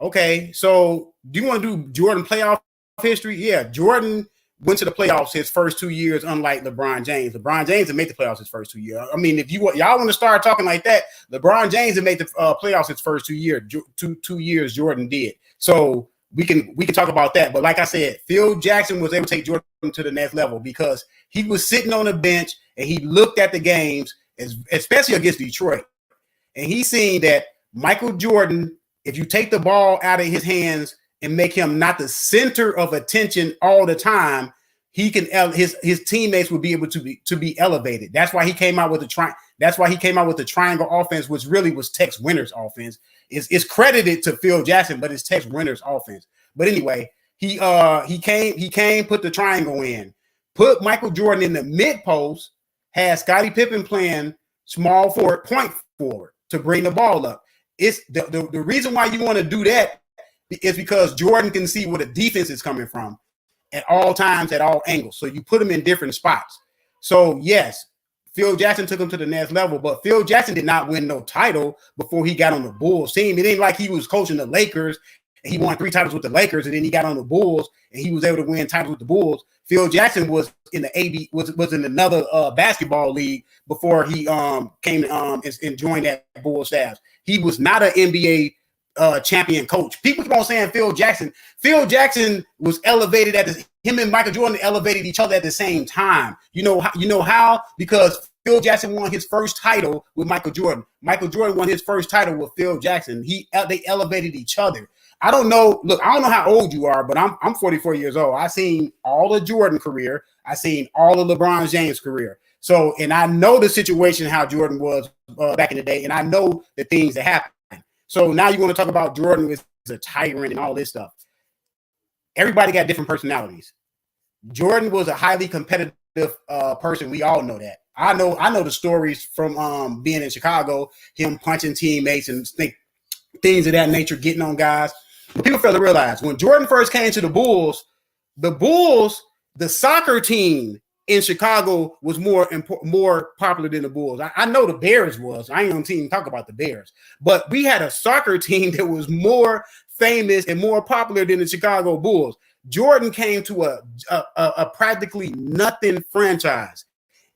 Okay, so do you want to do Jordan playoff history? Yeah, Jordan went to the playoffs his first 2 years, unlike LeBron James. LeBron James didn't make the playoffs his first 2 years. I mean, if y'all want to start talking like that, LeBron James didn't make the playoffs his first 2 years. 2 years Jordan did. So we can talk about that. But like I said, Phil Jackson was able to take Jordan to the next level because he was sitting on the bench and he looked at the games, especially against Detroit, and he seen that Michael Jordan, if you take the ball out of his hands and make him not the center of attention all the time, he can his teammates will be able to be elevated. That's why he came out with the triangle offense, which really was Tex Winter's offense. It's credited to Phil Jackson, but it's Tex Winter's offense. But anyway, he came, put the triangle in, put Michael Jordan in the mid post, had Scottie Pippen playing small forward, point forward to bring the ball up. It's the reason why you want to do that is because Jordan can see where the defense is coming from at all times, at all angles. So you put him in different spots. So yes, Phil Jackson took him to the next level, but Phil Jackson did not win no title before he got on the Bulls team. It ain't like he was coaching the Lakers and he won 3 titles with the Lakers, and then he got on the Bulls and he was able to win titles with the Bulls. Phil Jackson was in the was in another basketball league before he came and joined that Bulls staff. He was not an NBA champion coach. People keep on saying Phil Jackson. Phil Jackson was elevated at him and Michael Jordan elevated each other at the same time. You know how? Because Phil Jackson won his first title with Michael Jordan. Michael Jordan won his first title with Phil Jackson. They elevated each other. I don't know. Look, I don't know how old you are, but I'm 44 years old. I seen all of Jordan career. I seen all of LeBron James career. So, and I know the situation how Jordan was back in the day, and I know the things that happened. So now you want to talk about Jordan as a tyrant and all this stuff. Everybody got different personalities. Jordan was a highly competitive person. We all know that. I know the stories from being in Chicago, him punching teammates and things of that nature, getting on guys. But people fail to realize when Jordan first came to the Bulls, the soccer team in Chicago was more popular than the Bulls. I know the Bears was. I ain't gonna even talk about the Bears, but we had a soccer team that was more famous and more popular than the Chicago Bulls. Jordan came to a practically nothing franchise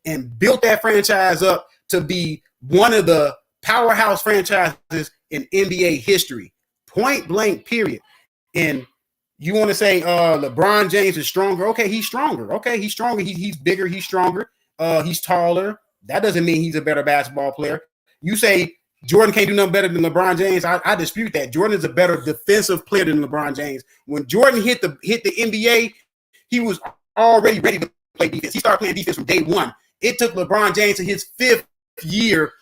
and built that franchise up to be one of the powerhouse franchises in NBA history. Point blank, period. And you want to say LeBron James is stronger? Okay, he's stronger. He's bigger. He's stronger. He's taller. That doesn't mean he's a better basketball player. You say Jordan can't do nothing better than LeBron James. I dispute that. Jordan is a better defensive player than LeBron James. When Jordan hit the NBA, he was already ready to play defense. He started playing defense from day one. It took LeBron James to his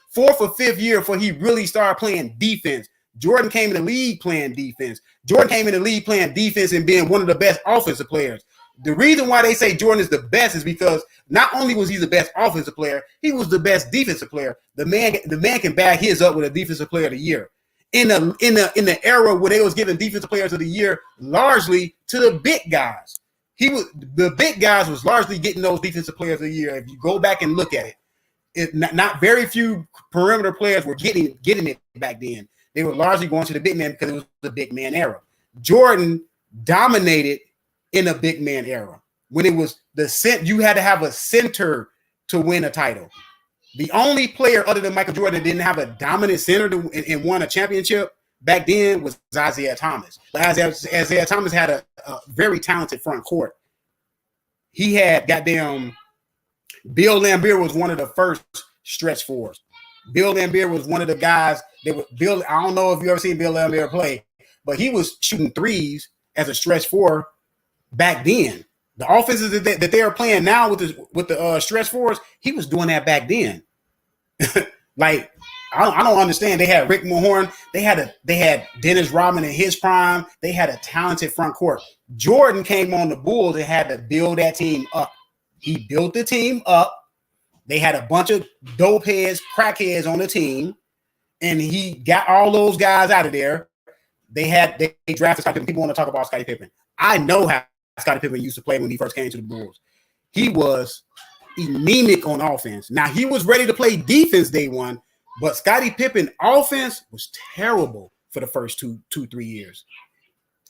fourth or fifth year before he really started playing defense. Jordan came in the league playing defense. Jordan came in the league playing defense and being one of the best offensive players. The reason why they say Jordan is the best is because not only was he the best offensive player, he was the best defensive player. The man can back his up with a defensive player of the year. In the era where they was giving defensive players of the year largely to the big guys. The big guys was largely getting those defensive players of the year. If you go back and look at it, not very few perimeter players were getting it back then. They were largely going to the big man because it was the big man era. Jordan dominated in a big man era when it was you had to have a center to win a title. The only player other than Michael Jordan that didn't have a dominant center and won a championship back then was Isaiah Thomas. Isaiah Thomas had a very talented front court. He had Bill Laimbeer was one of the first stretch fours. Bill Laimbeer was one of the guys that was I don't know if you ever seen Bill Laimbeer play, but he was shooting threes as a stretch four back then. The offenses that they are playing now with the stretch fours, he was doing that back then. Like I don't understand. They had Rick Mahorn. They had Dennis Rodman in his prime. They had a talented front court. Jordan came on the Bulls and had to build that team up. He built the team up. They had a bunch of dope heads, crackheads on the team, and he got all those guys out of there. They drafted Scottie Pippen. People want to talk about Scottie Pippen. I know how Scottie Pippen used to play when he first came to the Bulls. He was anemic on offense. Now, he was ready to play defense day one, but Scottie Pippen offense was terrible for the first 2-3 years.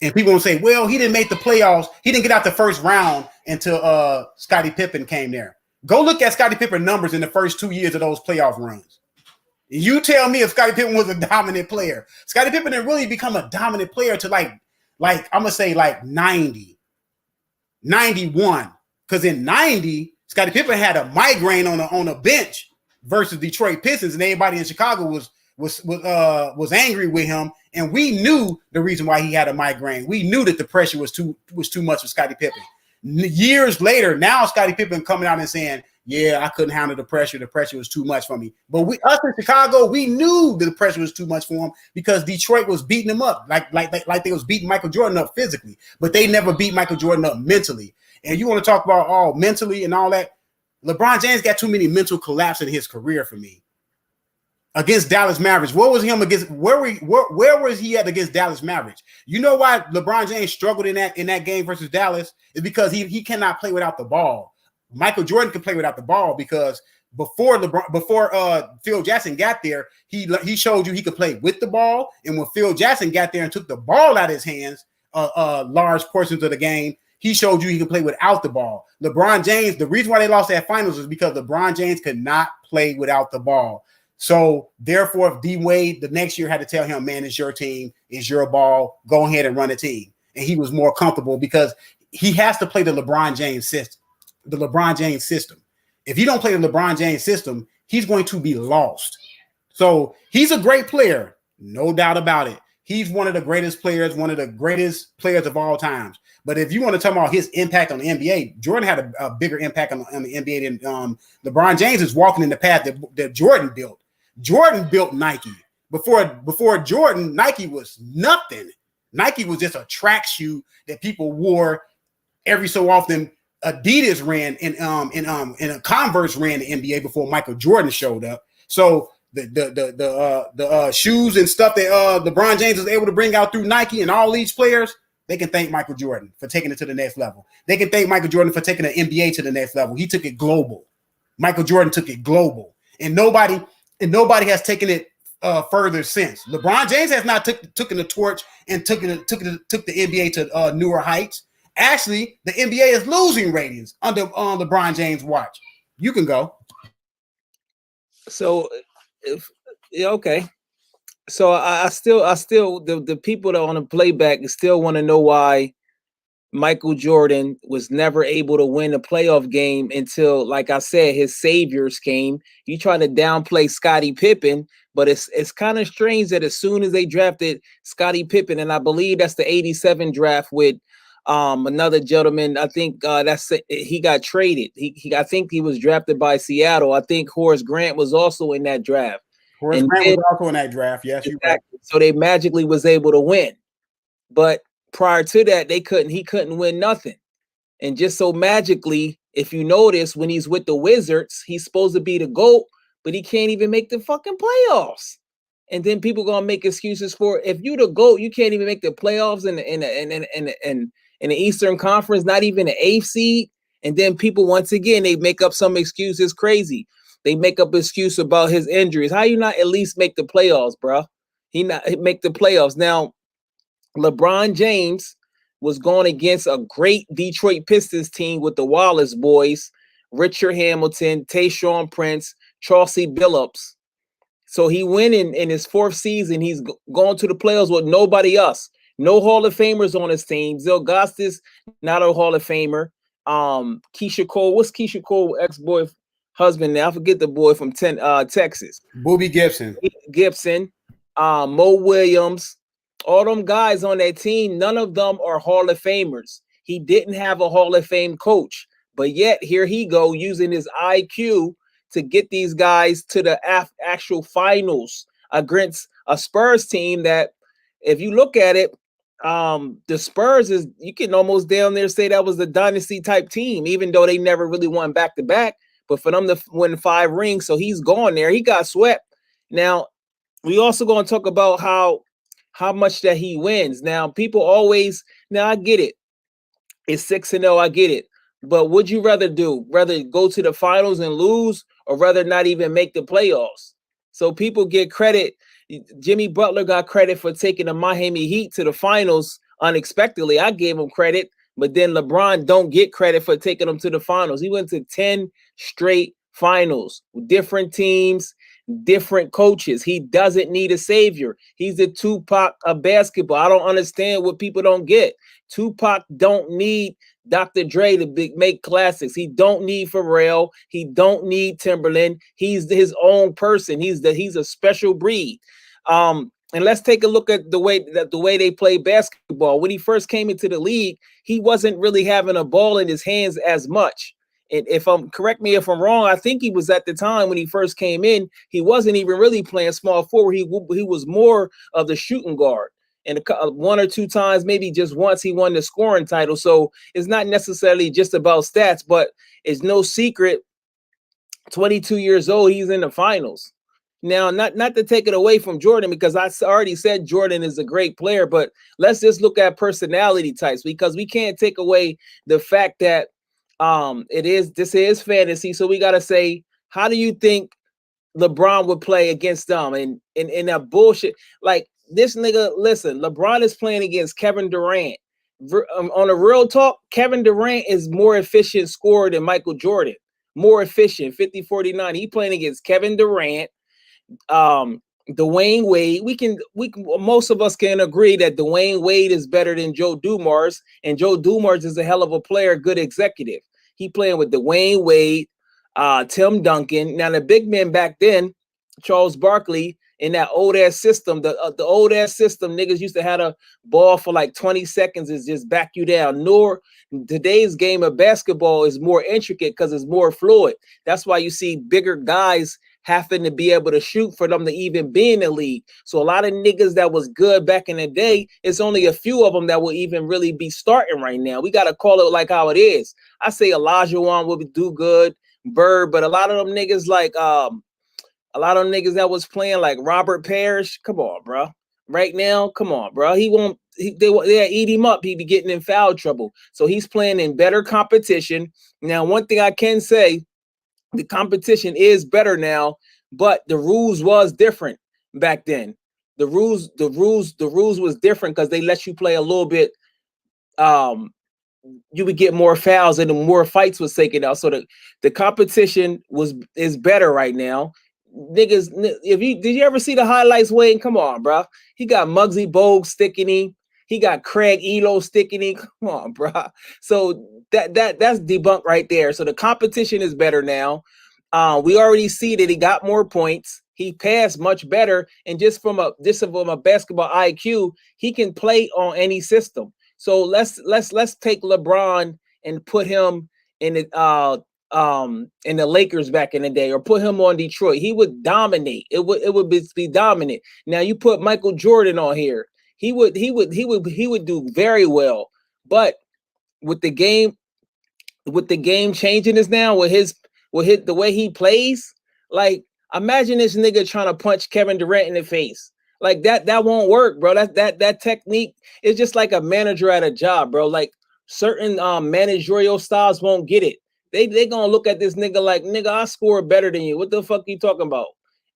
And people will say, well, he didn't make the playoffs. He didn't get out the first round until Scottie Pippen came there. Go look at Scottie Pippen numbers in the first 2 years of those playoff runs. You tell me if Scottie Pippen was a dominant player. Scottie Pippen didn't really become a dominant player to like I'm going to say like 90, 91. Because in 90, Scottie Pippen had a migraine on a bench versus Detroit Pistons, and everybody in Chicago was angry with him. And we knew the reason why he had a migraine. We knew that the pressure was too much for Scottie Pippen. Years later, now Scottie Pippen coming out and saying, yeah, I couldn't handle the pressure. The pressure was too much for me. But us in Chicago, we knew that the pressure was too much for him because Detroit was beating him up like they was beating Michael Jordan up physically, but they never beat Michael Jordan up mentally. And you want to talk about all mentally and all that? LeBron James got too many mental collapse in his career for me. Against Dallas Mavericks, where was he at against Dallas Mavericks? You know why LeBron James struggled in that game versus Dallas is because he cannot play without the ball. Michael Jordan can play without the ball because before Phil Jackson got there, he showed you he could play with the ball. And when Phil Jackson got there and took the ball out of his hands, large portions of the game, he showed you he could play without the ball. LeBron James, the reason why they lost that finals is because LeBron James could not play without the ball. So therefore, if D Wade the next year had to tell him, man, it's your team, it's your ball, go ahead and run the team. And he was more comfortable because he has to play the LeBron James system. The LeBron James system. If you don't play the LeBron James system, he's going to be lost. So he's a great player, no doubt about it. He's one of the greatest players, of all times. But if you want to talk about his impact on the NBA, Jordan had a bigger impact on the NBA than LeBron James is walking in the path that Jordan built. Jordan built Nike. Before Jordan, Nike was nothing. Nike was just a track shoe that people wore every so often. Adidas ran and Converse ran the NBA before Michael Jordan showed up. So the shoes and stuff that LeBron James was able to bring out through Nike and all these players, they can thank Michael Jordan for taking it to the next level. They can thank Michael Jordan for taking the NBA to the next level. He took it global. Michael Jordan took it global, and nobody has taken it further since. LeBron James has not taken the torch and took the NBA to newer heights. Actually, the NBA is losing ratings under LeBron James' watch. You can go. So, okay. So I still the people that on the playback still want to know why Michael Jordan was never able to win a playoff game until, like I said, his saviors came. You try to downplay Scottie Pippen, but it's kind of strange that as soon as they drafted Scottie Pippen, and I believe that's the 87 draft with another gentleman, I think he got traded. I think he was drafted by Seattle. I think Horace Grant was also in that draft. Horace Grant was also in that draft. Yes, exactly. You're right. So they magically was able to win, but prior to that, he couldn't win nothing. And just so magically, if you notice, when he's with the Wizards, he's supposed to be the GOAT, but he can't even make the fucking playoffs. And then people gonna make excuses for it. If you the GOAT, you can't even make the playoffs in the Eastern Conference, not even the 8th seed. And then people, once again, they make up some excuses crazy. They make up excuse about his injuries. How you not at least make the playoffs, bro? He not make the playoffs. Now, LeBron James was going against a great Detroit Pistons team with the Wallace boys, Richard Hamilton, Tayshaun Prince, Chauncey Billups. So he went in his 4th season. He's going to the playoffs with nobody else. No Hall of Famers on his team. Zilgastis, not a Hall of Famer. Keisha Cole, what's Keisha Cole ex-boy husband now? I forget the boy from Texas. Booby Gibson. Mo Williams. All them guys on that team, none of them are Hall of Famers. He didn't have a Hall of Fame coach, but yet here he go using his IQ to get these guys to the actual finals against a Spurs team that, if you look at it, the Spurs is, you can almost down there say that was the dynasty type team, even though they never really won back to back. But for them to win 5 rings, so he's gone there. He got swept. Now we also going to talk about how much that he wins. Now, people always, now I get it. It's 6-0, I get it. But would you rather do? Rather go to the finals and lose, or rather not even make the playoffs? So people get credit. Jimmy Butler got credit for taking the Miami Heat to the finals unexpectedly. I gave him credit, but then LeBron don't get credit for taking them to the finals. He went to 10 straight finals, different teams, different coaches. He doesn't need a savior. He's the Tupac of basketball. I don't understand what people don't get. Tupac don't need Dr. Dre to make classics. He don't need Pharrell. He don't need Timberland. He's his own person. He's a special breed. And let's take a look at the way they play basketball. When he first came into the league, he wasn't really having a ball in his hands as much. And correct me if I'm wrong, I think he was at the time when he first came in, he wasn't even really playing small forward. He was more of the shooting guard. And 1 or 2 times, maybe just once, he won the scoring title. So it's not necessarily just about stats, but it's no secret. 22 years old, he's in the finals. Now, not to take it away from Jordan, because I already said Jordan is a great player, but let's just look at personality types, because we can't take away the fact that this is fantasy. So we got to say, how do you think LeBron would play against them? And in that bullshit, like this nigga, listen, LeBron is playing against Kevin Durant. On a real talk, Kevin Durant is more efficient scorer than Michael Jordan. More efficient, 50-49. He playing against Kevin Durant. Dwayne Wade, we can most of us can agree that Dwayne Wade is better than Joe Dumars, and Joe Dumars is a hell of a player, good executive. He playing with Dwayne Wade, Tim Duncan. Now the big men back then, Charles Barkley, in that old ass system, the old ass system, niggas used to have a ball for like 20 seconds is just back you down. Nor today's game of basketball is more intricate because it's more fluid. That's why you see bigger guys having to be able to shoot for them to even be in the league. So a lot of niggas that was good back in the day, it's only a few of them that will even really be starting right now. We got to call it like how it is. I say Elijah Wan will do good, Bird, but a lot of them niggas like a lot of them niggas that was playing like Robert Parrish, come on, bro. Right now, come on, bro. He won't. They eat him up. He be getting in foul trouble. So he's playing in better competition. Now, one thing I can say, the competition is better now, but the rules was different back then. The rules was different because they let you play a little bit. You would get more fouls and more fights was taken out. So the competition is better right now. Niggas, did you ever see the highlights, Wayne? Come on, bro. He got Muggsy Bogues sticking him. He got Craig Elo sticking him. Come on, bro. So that's debunked right there. So the competition is better now. We already see that he got more points. He passed much better, and just from a basketball IQ, he can play on any system. So let's take LeBron and put him in the Lakers back in the day, or put him on Detroit. He would dominate. It would be dominant. Now you put Michael Jordan on here. He would do very well. But with the game changing this now, with the way he plays, like imagine this nigga trying to punch Kevin Durant in the face. Like that won't work, bro. That technique is just like a manager at a job, bro. Like certain managerial styles won't get it. They gonna look at this nigga like, nigga, I score better than you. What the fuck you talking about?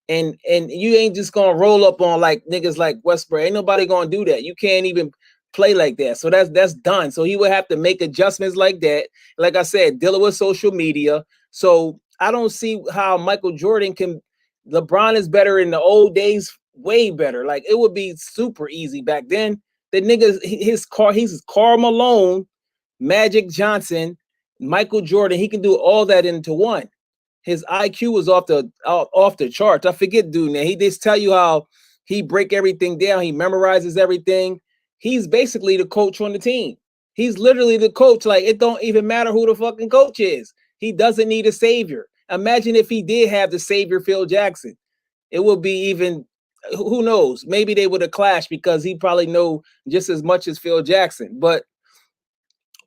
And you ain't just gonna roll up on like niggas like Westbrook. Ain't nobody gonna do that. You can't even play like that. So that's done. So he would have to make adjustments like that. Like I said, dealing with social media. So I don't see how Michael Jordan can. LeBron is better in the old days, way better. Like it would be super easy back then. The niggas, he's Karl Malone, Magic Johnson, Michael Jordan. He can do all that into one. His IQ was off the charts. I forget, dude. Now he just tell you how he break everything down. He memorizes everything. He's basically the coach on the team. He's literally the coach. Like it don't even matter who the fucking coach is. He doesn't need a savior. Imagine if he did have the savior Phil Jackson. It would be even, who knows? Maybe they would have clashed because he probably know just as much as Phil Jackson. But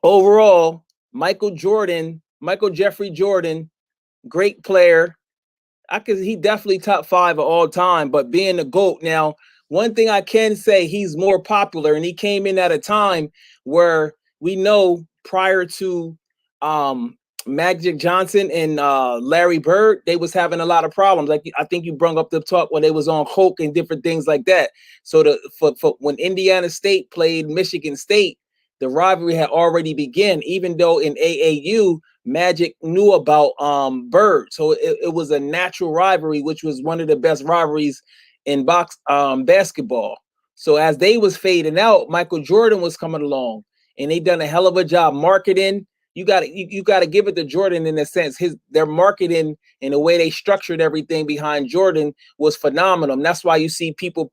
overall, Michael Jeffrey Jordan, great player. He definitely top 5 of all time, but being the GOAT now, one thing I can say, he's more popular, and he came in at a time where we know prior to Magic Johnson and Larry Bird, they was having a lot of problems. Like I think you brought up the talk when they was on coke and different things like that. So for when Indiana State played Michigan State, the rivalry had already begun, even though in AAU, Magic knew about Bird. So it was a natural rivalry, which was one of the best rivalries in basketball. So as they was fading out, Michael Jordan was coming along, and they done a hell of a job marketing. You got to give it to Jordan in a sense. Their marketing and the way they structured everything behind Jordan was phenomenal. And that's why you see people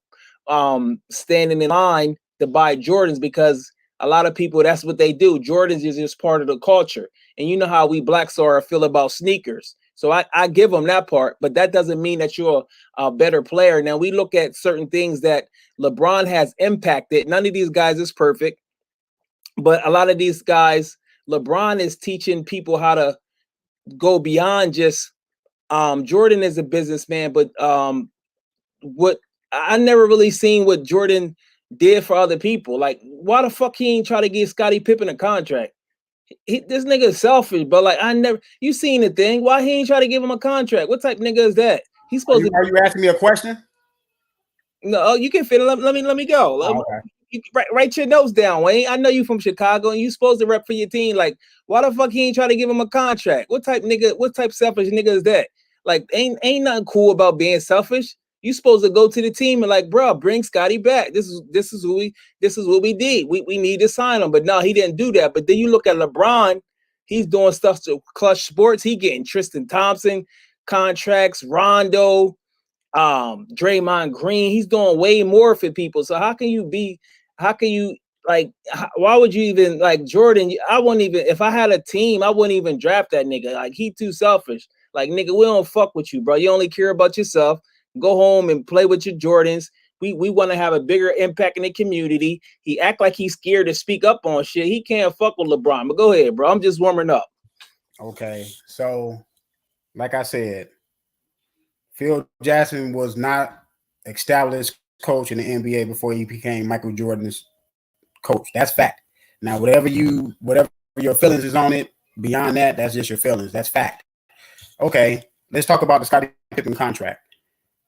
standing in line to buy Jordans, because a lot of people, that's what they do. Jordans is just part of the culture. And you know how we blacks feel about sneakers. So I give them that part, but that doesn't mean that you're a better player. Now we look at certain things that LeBron has impacted. None of these guys is perfect, but a lot of these guys, LeBron is teaching people how to go beyond just Jordan is a businessman, but what I never really seen what Jordan did for other people. Like, why the fuck he ain't try to give Scottie Pippen a contract? This nigga is selfish, but like you seen the thing. Why he ain't try to give him a contract? What type of nigga is that? He's supposed Are you asking me a question? No, you can fit it. Let me go. Oh, okay. You write your notes down, Wayne. I know you from Chicago and you supposed to rep for your team. Like, why the fuck he ain't try to give him a contract? What type selfish nigga is that? Like, ain't nothing cool about being selfish. You supposed to go to the team and like, bro, bring Scotty back. This is what we did. We need to sign him. But no, he didn't do that. But then you look at LeBron, he's doing stuff to Clutch Sports. He getting Tristan Thompson contracts, Rondo, Draymond Green. He's doing way more for people. So how can you like, why would you even like Jordan? I wouldn't even, if I had a team, I wouldn't even draft that nigga. Like, he too selfish. Like, nigga, we don't fuck with you, bro. You only care about yourself. Go home and play with your Jordans. We want to have a bigger impact in the community. He act like he's scared to speak up on shit. He can't fuck with LeBron. But go ahead, bro. I'm just warming up. Okay, so like I said, Phil Jackson was not established coach in the NBA before he became Michael Jordan's coach. That's fact. Now, whatever your feelings is on it, beyond that, that's just your feelings. That's fact. Okay, let's talk about the Scottie Pippen contract.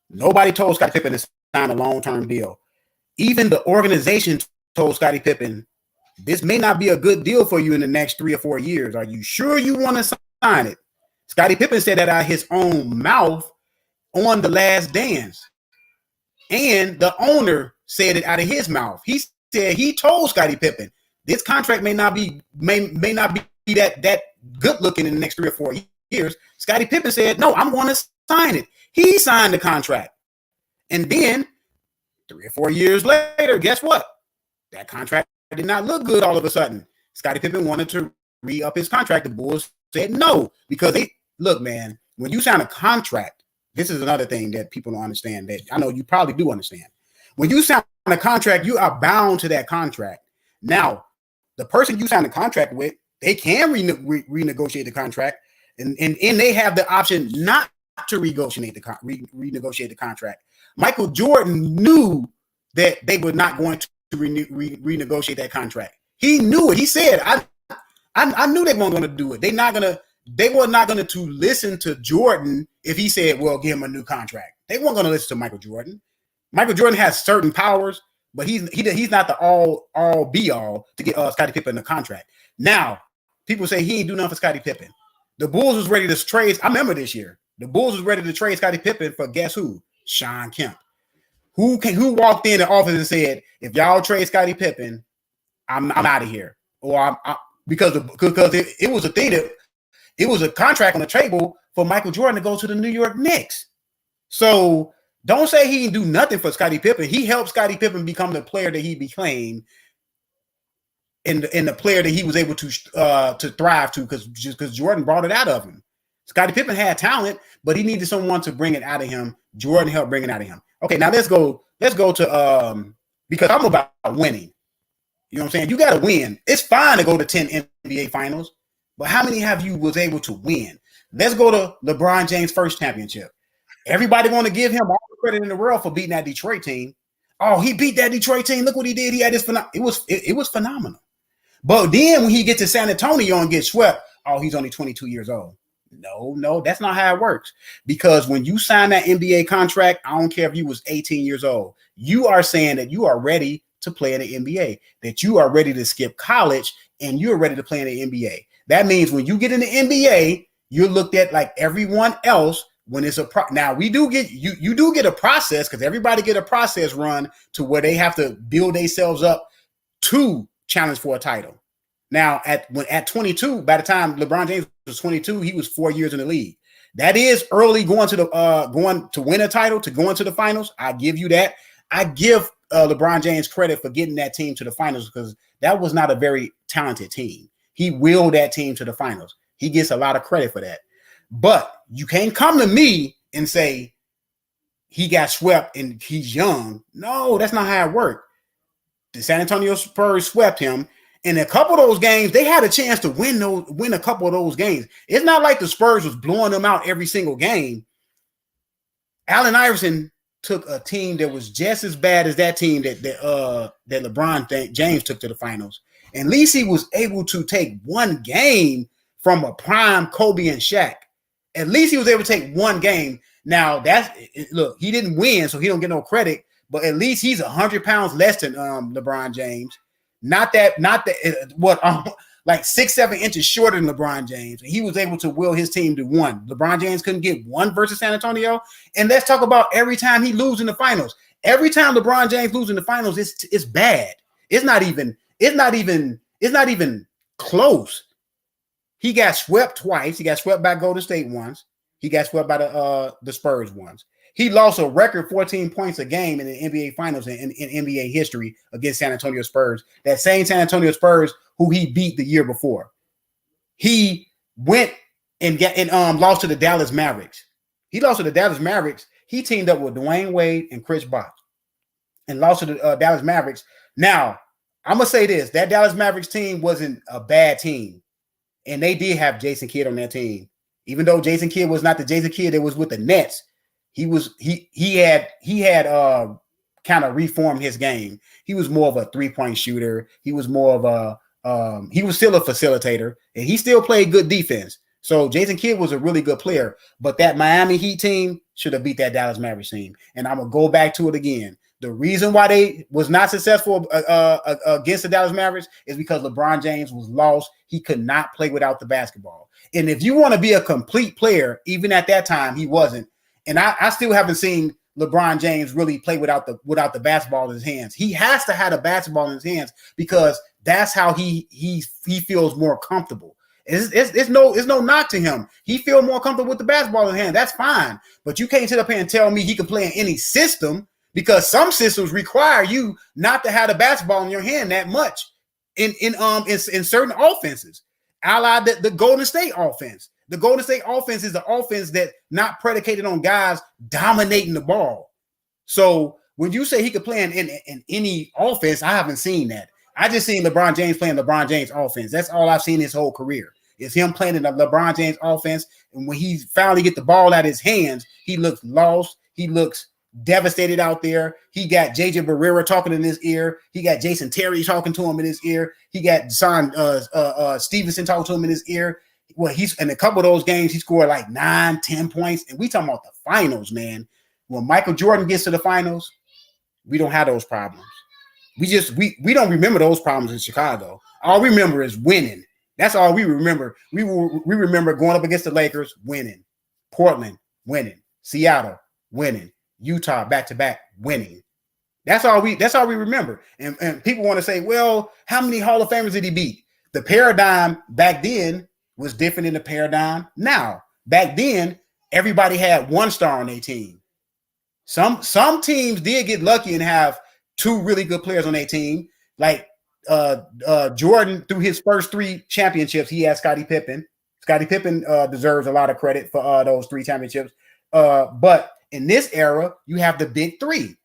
Nobody told Scottie Pippen to sign a long-term deal. Even the organization told Scottie Pippen, this may not be a good deal for you in the next 3 or 4 years. Are you sure you want to sign it? Scottie Pippen said that out of his own mouth on The Last Dance. And the owner said it out of his mouth. He said he told Scottie Pippen, this contract may not be that good looking in the next 3 or 4 years. Scottie Pippen said, no, I'm going to sign it. He signed the contract. And then 3 or 4 years later, guess what? That contract did not look good all of a sudden. Scottie Pippen wanted to re-up his contract. The Bulls said no, because look, man, when you sign a contract, this is another thing that people don't understand, that I know you probably do understand. When you sign a contract, you are bound to that contract. Now, the person you sign a contract with, they can renegotiate the contract, and they have the option not to renegotiate the contract. Michael Jordan knew that they were not going to renegotiate that contract. He knew it. He said, I knew they weren't going to do it. They were not going to listen to Jordan if he said, well, give him a new contract. They weren't going to listen to Michael Jordan. Michael Jordan has certain powers, but he's not the all be all to get Scottie Pippen a contract. Now, people say he ain't do nothing for Scottie Pippen. The Bulls was ready to trade. I remember this year. The Bulls was ready to trade Scottie Pippen for guess who? Sean Kemp. Who walked in the office and said, if y'all trade Scottie Pippen, I'm out of here. Or because it was a thing that it was a contract on the table for Michael Jordan to go to the New York Knicks. So don't say he didn't do nothing for Scottie Pippen. He helped Scottie Pippen become the player that he became, and the player that he was able to thrive to, because Jordan brought it out of him. Scottie Pippen had talent, but he needed someone to bring it out of him. Jordan helped bring it out of him. Okay, now let's go to because I'm about winning. You know what I'm saying? You got to win. It's fine to go to 10 NBA finals, but how many have you was able to win? Let's go to LeBron James' first championship. Everybody want to give him all the credit in the world for beating that Detroit team. Oh, he beat that Detroit team. Look what he did. He had this it was phenomenal. But then when he gets to San Antonio and gets swept, oh, he's only 22 years old. No, that's not how it works. Because when you sign that NBA contract, I don't care if you was 18 years old, you are saying that you are ready to play in the NBA, that you are ready to skip college and you're ready to play in the NBA. That means when you get in the NBA, you're looked at like everyone else. When it's now we do get you do get a process, because everybody get a process run to where they have to build themselves up to challenge for a title. Now at 22, by the time LeBron James was 22, he was 4 years in the league. That is early going to win a title, to go into the finals. I give you that. I give LeBron James credit for getting that team to the finals, because that was not a very talented team. He willed that team to the finals. He gets a lot of credit for that. But you can't come to me and say he got swept and he's young. No, that's not how it worked. The San Antonio Spurs swept him. In a couple of those games, they had a chance to win a couple of those games. It's not like the Spurs was blowing them out every single game. Allen Iverson took a team that was just as bad as that team that LeBron James took to the finals. And at least he was able to take one game from a prime Kobe and Shaq. At least he was able to take one game. Now look, he didn't win, so he don't get no credit. But at least he's 100 pounds less than LeBron James. Not that what like 6-7 inches shorter than LeBron James, and he was able to will his team to one. LeBron James couldn't get one versus San Antonio. And let's talk about every time he loses in the finals. Every time LeBron James loses in the finals, it's bad. It's not even close. He got swept twice. He got swept by Golden State once. He got swept by the Spurs once. He lost a record 14 points a game in the NBA Finals in NBA history against San Antonio Spurs. That same San Antonio Spurs who he beat the year before. He went and lost to the Dallas Mavericks. He lost to the Dallas Mavericks. He teamed up with Dwayne Wade and Chris Bosh and lost to the Dallas Mavericks. Now, I'm going to say this. That Dallas Mavericks team wasn't a bad team. And they did have Jason Kidd on their team. Even though Jason Kidd was not the Jason Kidd that was with the Nets, he had kind of reformed his game. He was more of a 3-point shooter. He was more of a he was still a facilitator, and he still played good defense. So Jason Kidd was a really good player, but that Miami Heat team should have beat that Dallas Mavericks team. And I'm gonna go back to it again. The reason why they was not successful against the Dallas Mavericks is because LeBron James was lost. He could not play without the basketball. And if you want to be a complete player, even at that time, he wasn't. And I still haven't seen LeBron James really play without the basketball in his hands. He has to have the basketball in his hands because that's how he feels more comfortable. It's no knock to him. He feels more comfortable with the basketball in his hand. That's fine. But you can't sit up here and tell me he can play in any system because some systems require you not to have the basketball in your hand that much in certain offenses. Allied the Golden State offense. The Golden State offense is the offense that not predicated on guys dominating the ball. So when you say he could play in any offense, I haven't seen that. I just seen LeBron James playing LeBron James offense. That's all I've seen his whole career. It's him playing in the LeBron James offense. And when he finally get the ball out of his hands, he looks lost. He looks devastated out there. He got JJ Barrera talking in his ear. He got Jason Terry talking to him in his ear. He got Stevenson talking to him in his ear. Well, he's in a couple of those games, he scored like 9-10 points. And we talking about the finals, man. When Michael Jordan gets to the finals, we don't have those problems. We don't remember those problems in Chicago. All we remember is winning. That's all we remember. We remember going up against the Lakers, winning. Portland, winning. Seattle, winning. Utah, back-to-back, winning. That's all we remember. And people want to say, well, how many Hall of Famers did he beat? The paradigm back then was different than the paradigm now. Back then, everybody had one star on their team. Some teams did get lucky and have two really good players on their team. Like Jordan, through his first 3 championships, he had Scottie Pippen. Scottie Pippen deserves a lot of credit for those 3 championships. But in this era, you have the big 3.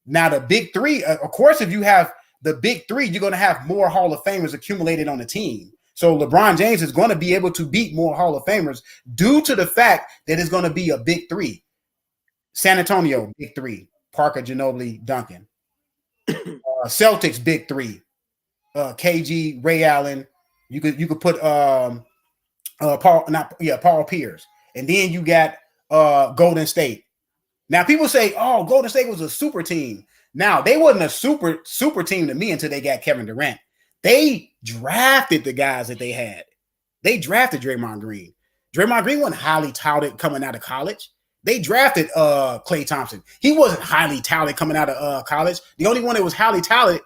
Now, the big 3, of course, if you have the big 3, you're going to have more Hall of Famers accumulated on the team. So LeBron James is going to be able to beat more Hall of Famers due to the fact that it's going to be a big 3. San Antonio, big 3. Parker, Ginobili, Duncan. Celtics, big 3. KG, Ray Allen. You could put Paul Pierce. And then you got Golden State. Now people say, oh, Golden State was a super team. Now they wasn't a super team to me until they got Kevin Durant. They drafted the guys that they had. They drafted Draymond Green. Draymond Green wasn't highly touted coming out of college. They drafted Klay Thompson. He wasn't highly touted coming out of college. The only one that was highly touted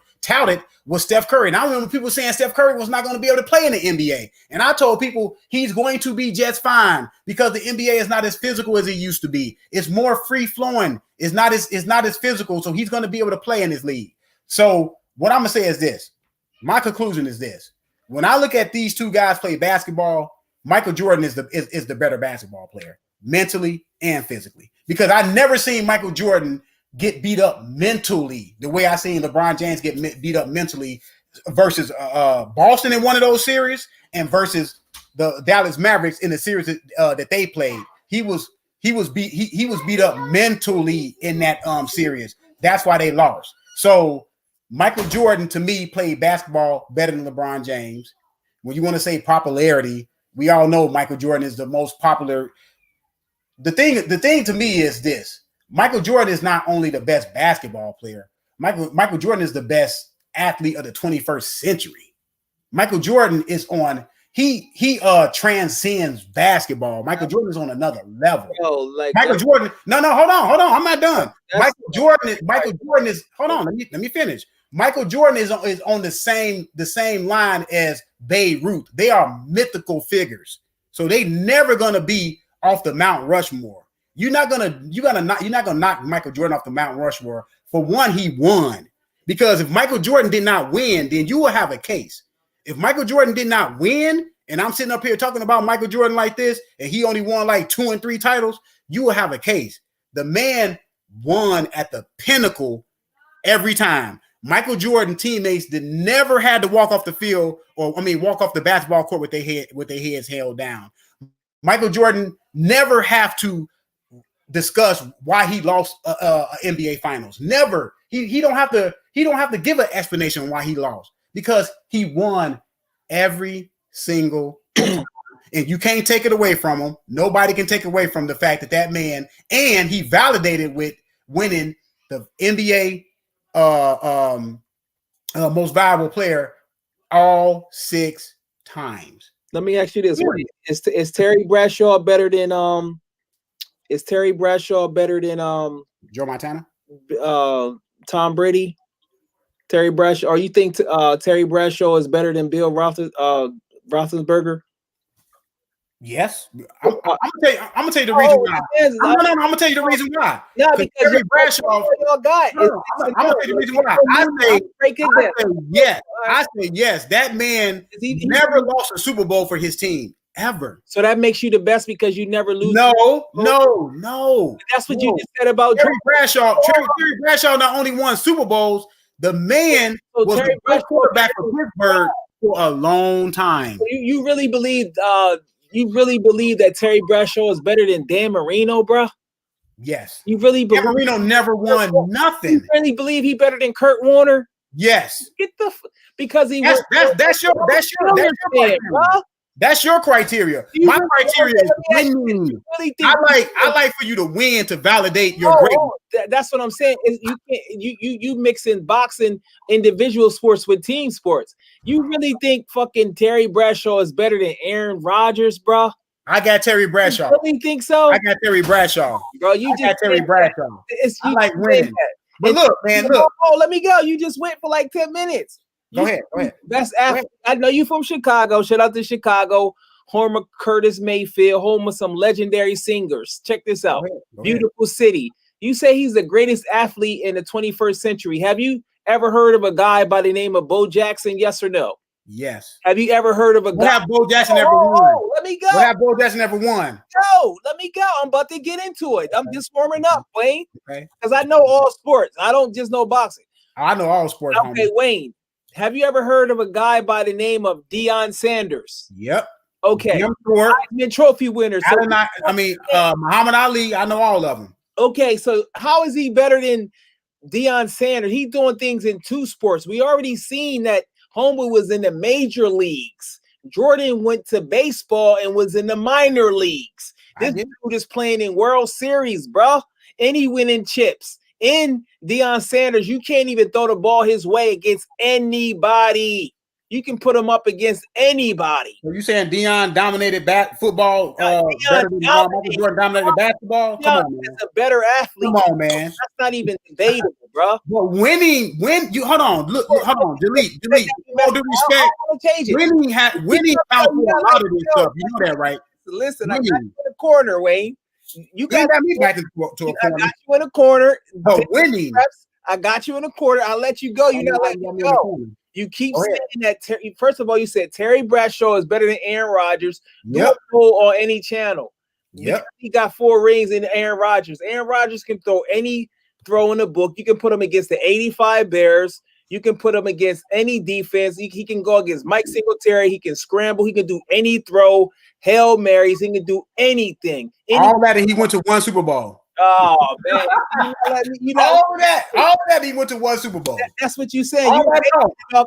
was Steph Curry. And I remember people saying Steph Curry was not going to be able to play in the NBA. And I told people he's going to be just fine because the NBA is not as physical as it used to be. It's more free flowing. It's not as physical. So he's going to be able to play in this league. So what I'm going to say is this. My conclusion is this. When I look at these two guys play basketball, Michael Jordan is the better basketball player, mentally and physically. Because I never seen Michael Jordan get beat up mentally the way I seen LeBron James get beat up mentally versus Boston in one of those series and versus the Dallas Mavericks in the series that they played. He was beat up mentally in that series. That's why they lost. So Michael Jordan, to me, played basketball better than LeBron James. When you want to say popularity, we all know Michael Jordan is the most popular. The thing to me is this. Michael Jordan is not only the best basketball player. Michael Jordan is the best athlete of the 21st century. Michael Jordan is on. He transcends basketball. Michael Jordan is on another level. Michael Jordan. No, hold on. I'm not done. Michael Jordan is. Hold on. Let me finish. Michael Jordan is on the same line as Babe Ruth. They are mythical figures, so they never gonna be off the Mount Rushmore. You're not gonna knock Michael Jordan off the Mount Rushmore. For one, he won, because if Michael Jordan did not win, then you will have a case. If Michael Jordan did not win, and I'm sitting up here talking about Michael Jordan like this, and he only won like 2 and 3 titles, you will have a case. The man won at the pinnacle every time. Michael Jordan teammates never had to walk off the field, walk off the basketball court with their heads held down. Michael Jordan never have to discuss why he lost NBA Finals. Never. He don't have to give an explanation on why he lost, because he won every single time. And you can't take it away from him. Nobody can take away from the fact that man, and he validated with winning the NBA most valuable player all 6 times. Let me ask you this: Is Terry Bradshaw better than Joe Montana? Tom Brady? Terry Bradshaw, or you think Terry Bradshaw is better than Bill Roethlisberger? Yes. I'm gonna tell you the reason why. I'm gonna tell you the reason why. No, because Terry Bradshaw. I'm gonna tell you the reason why. I say yes. That man never lost a Super Bowl for his team ever. So that makes you the best because you never lose. No. That's what you just said about Terry Bradshaw. Terry Bradshaw not only won Super Bowls, the man was the best quarterback for Pittsburgh for a long time. So you really believe that Terry Bradshaw is better than Dan Marino, bro? Yes. You really believe Dan Marino never won nothing? You really believe he better than Kurt Warner? Yes. Because he that's your criteria. That's your criteria. My criteria is winning. I like for you to win to validate your greatness. That's what I'm saying. Is you mixing boxing, individual sports with team sports. You really think fucking Terry Bradshaw is better than Aaron Rodgers, bro? I got Terry Bradshaw. You really think so? I got Terry Bradshaw. Bro, I got Terry Bradshaw. I like winning. But look, man, look. Oh, let me go. You just went for like 10 minutes. Go ahead. Best athlete. I know you from Chicago. Shout out to Chicago. Home of Curtis Mayfield, home of some legendary singers. Check this out. Beautiful city. You say he's the greatest athlete in the 21st century. Have you ever heard of a guy by the name of Bo Jackson? Yes or no? Yes. Have you ever heard of a guy? What have Bo Jackson ever won? Let me go. What have Bo Jackson ever won? No, let me go. I'm about to get into it. I'm just warming up, Wayne. Okay. Because I know all sports. I don't just know boxing. I know all sports. Okay, homie. Wayne. Have you ever heard of a guy by the name of Deion Sanders? Yep. Okay. Heisman Trophy winner. So Muhammad Ali, I know all of them. Okay, so how is he better than Deion Sanders? He's doing things in 2 sports. We already seen that Homer was in the major leagues. Jordan went to baseball and was in the minor leagues. This dude is playing in World Series, bro. And he winning chips. In Deion Sanders, you can't even throw the ball his way against anybody. You can put him up against anybody. So you saying Deion dominated football better than Michael Jordan dominated basketball? Come on, man. It's a better athlete. Come on, man. That's not even debatable, bro. But winning, hold on, delete. All due respect, winning counts for a lot of this stuff. You know that, right? Listen, I got you in the corner, Wayne. You got me back to a corner. I got you in a corner. But winning. I got you in a corner. I'll let you go. You're not letting me go. You keep saying that. First of all, you said Terry Bradshaw is better than Aaron Rodgers. Yep. On any channel. Yep. He got 4 rings in Aaron Rodgers. Aaron Rodgers can throw any throw in the book. You can put him against the 85 Bears. You can put him against any defense. He can go against Mike Singletary. He can scramble. He can do any throw. Hail Marys. He can do anything. All that, and he went to 1 Super Bowl. Oh man! All that he went to 1 Super Bowl. That's what you're saying.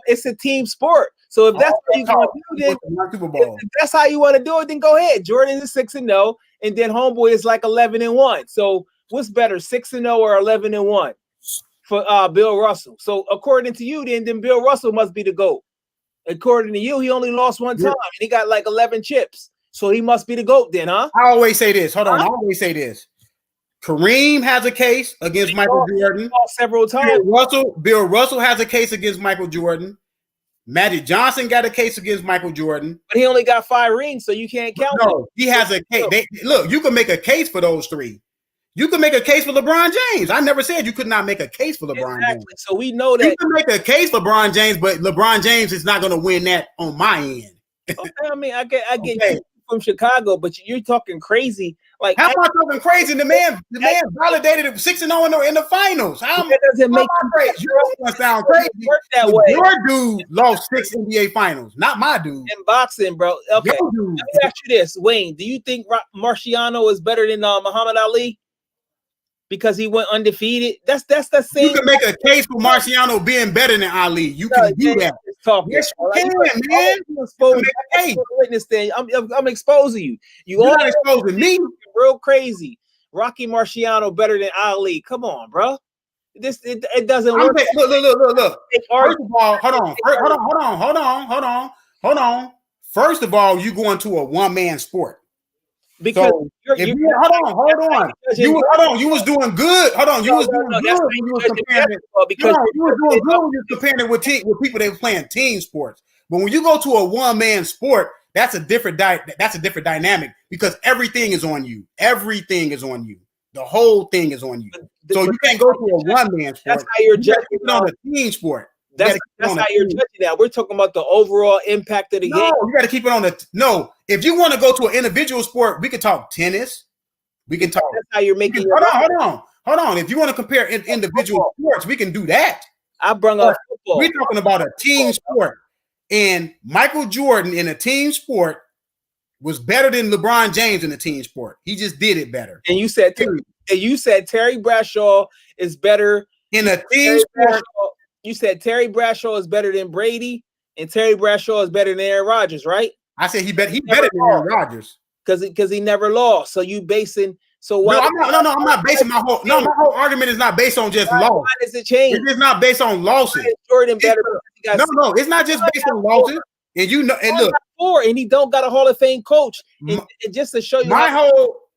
It's a team sport. So if that's what you're gonna do, then if that's how you want to do it, then go ahead. Jordan is 6-0, and then Homeboy is like 11-1. So what's better, 6-0 or 11-1 for Bill Russell? So according to you, then Bill Russell must be the GOAT. According to you, he only lost one time, and he got like 11 chips. So he must be the GOAT then, huh? I always say this. Hold on. I always say this. Kareem has a case against Michael Jordan several times. Bill Russell has a case against Michael Jordan. Magic Johnson got a case against Michael Jordan. But he only got 5 rings, so you can't count him. He has a case. Look, you can make a case for those 3. You can make a case for LeBron James. I never said you could not make a case for LeBron James. So we know that. You can make a case for LeBron James, but LeBron James is not going to win that on my end. Okay, I mean, I get you from Chicago, but you're talking crazy. Like, how am I talking crazy? The man validated 6-0 in the finals. That doesn't make crazy. You don't want to sound crazy. That way. Your dude lost 6 NBA finals, not my dude. In boxing, bro. Okay, let me ask you this, Wayne. Do you think Marciano is better than Muhammad Ali? Because he went undefeated. That's the same. You can make a case for Marciano being better than Ali. You can do that. Yes, you can, man. Witness thing. I'm exposing you. You're not exposing me. Real crazy. Rocky Marciano better than Ali. Come on, bro. It doesn't work. Look. First of all, hold on. First of all, you go into a one-man sport. Because hold on. You was doing good. Hold on. You was doing good when you was comparing it. You were doing good when you was comparing it with people that were playing team sports. But when you go to a one-man sport, that's a different dynamic because everything is on you. Everything is on you. The whole thing is on you. So you can't go to a one-man sport. That's how you're judging on a team sport. That's how you're judging that. We're talking about the overall impact of the game. You got to keep it on the. No, if you want to go to an individual sport, we can talk tennis. We can talk. That's how you're making. Hold on. If you want to compare individual sports, we can do that. I brought up football. We're talking about a team sport, and Michael Jordan in a team sport was better than LeBron James in a team sport. He just did it better. And you said Terry Bradshaw is better in a team sport. You said Terry Bradshaw is better than Brady, and Terry Bradshaw is better than Aaron Rodgers, right? I said he better than Aaron Rodgers because he never lost. So you basing why? No, I'm not basing my whole. No, my whole argument is not based on just loss. Why does it change? It's not based on losses. Jordan better. No, it's not just based on losses. And you know, and look, and he don't got a Hall of Fame coach. And just to show you,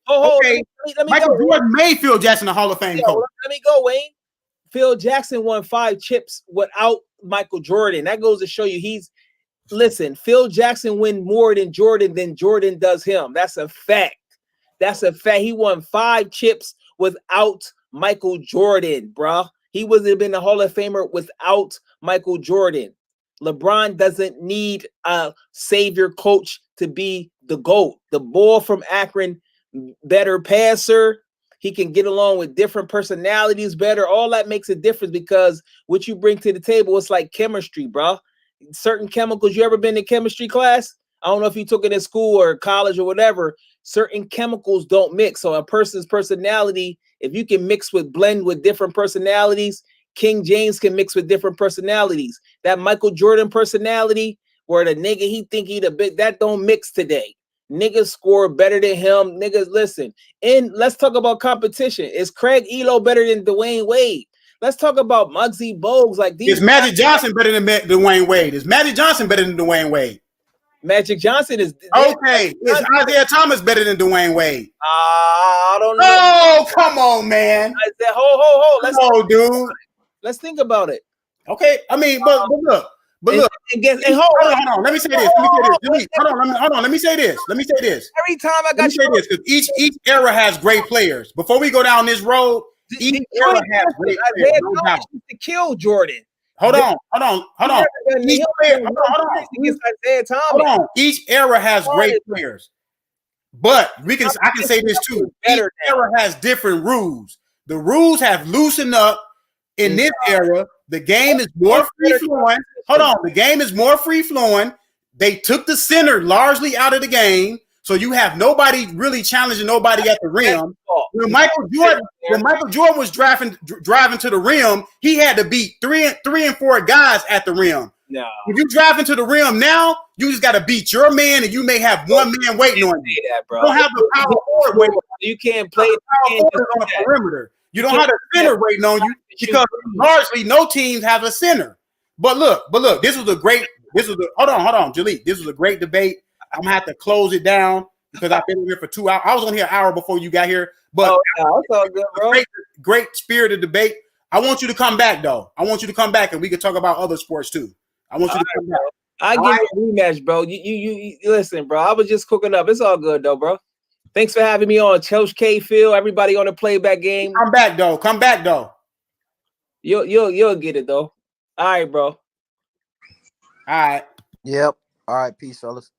okay, Michael Jordan made Phil Jackson a Hall of Fame coach. Let me go, Wayne. Phil Jackson won 5 chips without Michael Jordan. That goes to show you Phil Jackson win more than Jordan does him. That's a fact. He won 5 chips without Michael Jordan, bruh. He wouldn't have been a Hall of Famer without Michael Jordan. LeBron doesn't need a savior coach to be the GOAT. The boy from Akron, better passer. He can get along with different personalities better. All that makes a difference because what you bring to the table, it's like chemistry, bro. Certain chemicals, you ever been in chemistry class? I don't know if you took it in school or college or whatever. Certain chemicals don't mix. So a person's personality, if you can blend with different personalities, King James can mix with different personalities. That Michael Jordan personality, where the nigga, he think he the big, that don't mix today. Niggas score better than him. Niggas, listen. And let's talk about competition. Is Craig Elo better than Dwayne Wade? Let's talk about Muggsy Bogues. Like these. Is Magic Johnson better than Dwayne Wade? Is Magic Johnson better than Dwayne Wade? Magic Johnson is okay. Is Isaiah Thomas better than Dwayne Wade? I don't know. Oh, come on, man. I said, ho. Dude. Let's think about it. Okay. I mean, but look. But look, hold on. Let me say this. Hold on. Let me say this. Every time I got this because each era has great players. Before we go down this road, each era has great players. No doubt. To kill Jordan. Hold on. Each era has great players. But I can say this too. Each era has different rules. The rules have loosened up in this era. The game is more free flowing. Hold on. The game is more free flowing. They took the center largely out of the game. So you have nobody really challenging nobody at the rim. When Michael Jordan was driving to the rim, he had to beat three and four guys at the rim. No. If you driving to the rim now, you just got to beat your man, and you may have one man waiting on you. Bro. You don't have the power forward waiting. You can't play on the perimeter. You don't have a center waiting on you because largely no teams have a center. But look, this was a great This was hold on, Jaleel. This was a great debate. I'm gonna have to close it down because I've been here for 2 hours. I was on here an hour before you got here, but it's all good, bro. Great spirited debate. I want you to come back though. I want you to come back and we can talk about other sports too. I want you to come back. I give you a rematch, bro. You listen, bro. I was just cooking up. It's all good though, bro. Thanks for having me on, Coach K, Phil, everybody on the playback game. Come back though. Come back though. You'll get it though. All right, bro. All right. Yep. All right. Peace, fellas.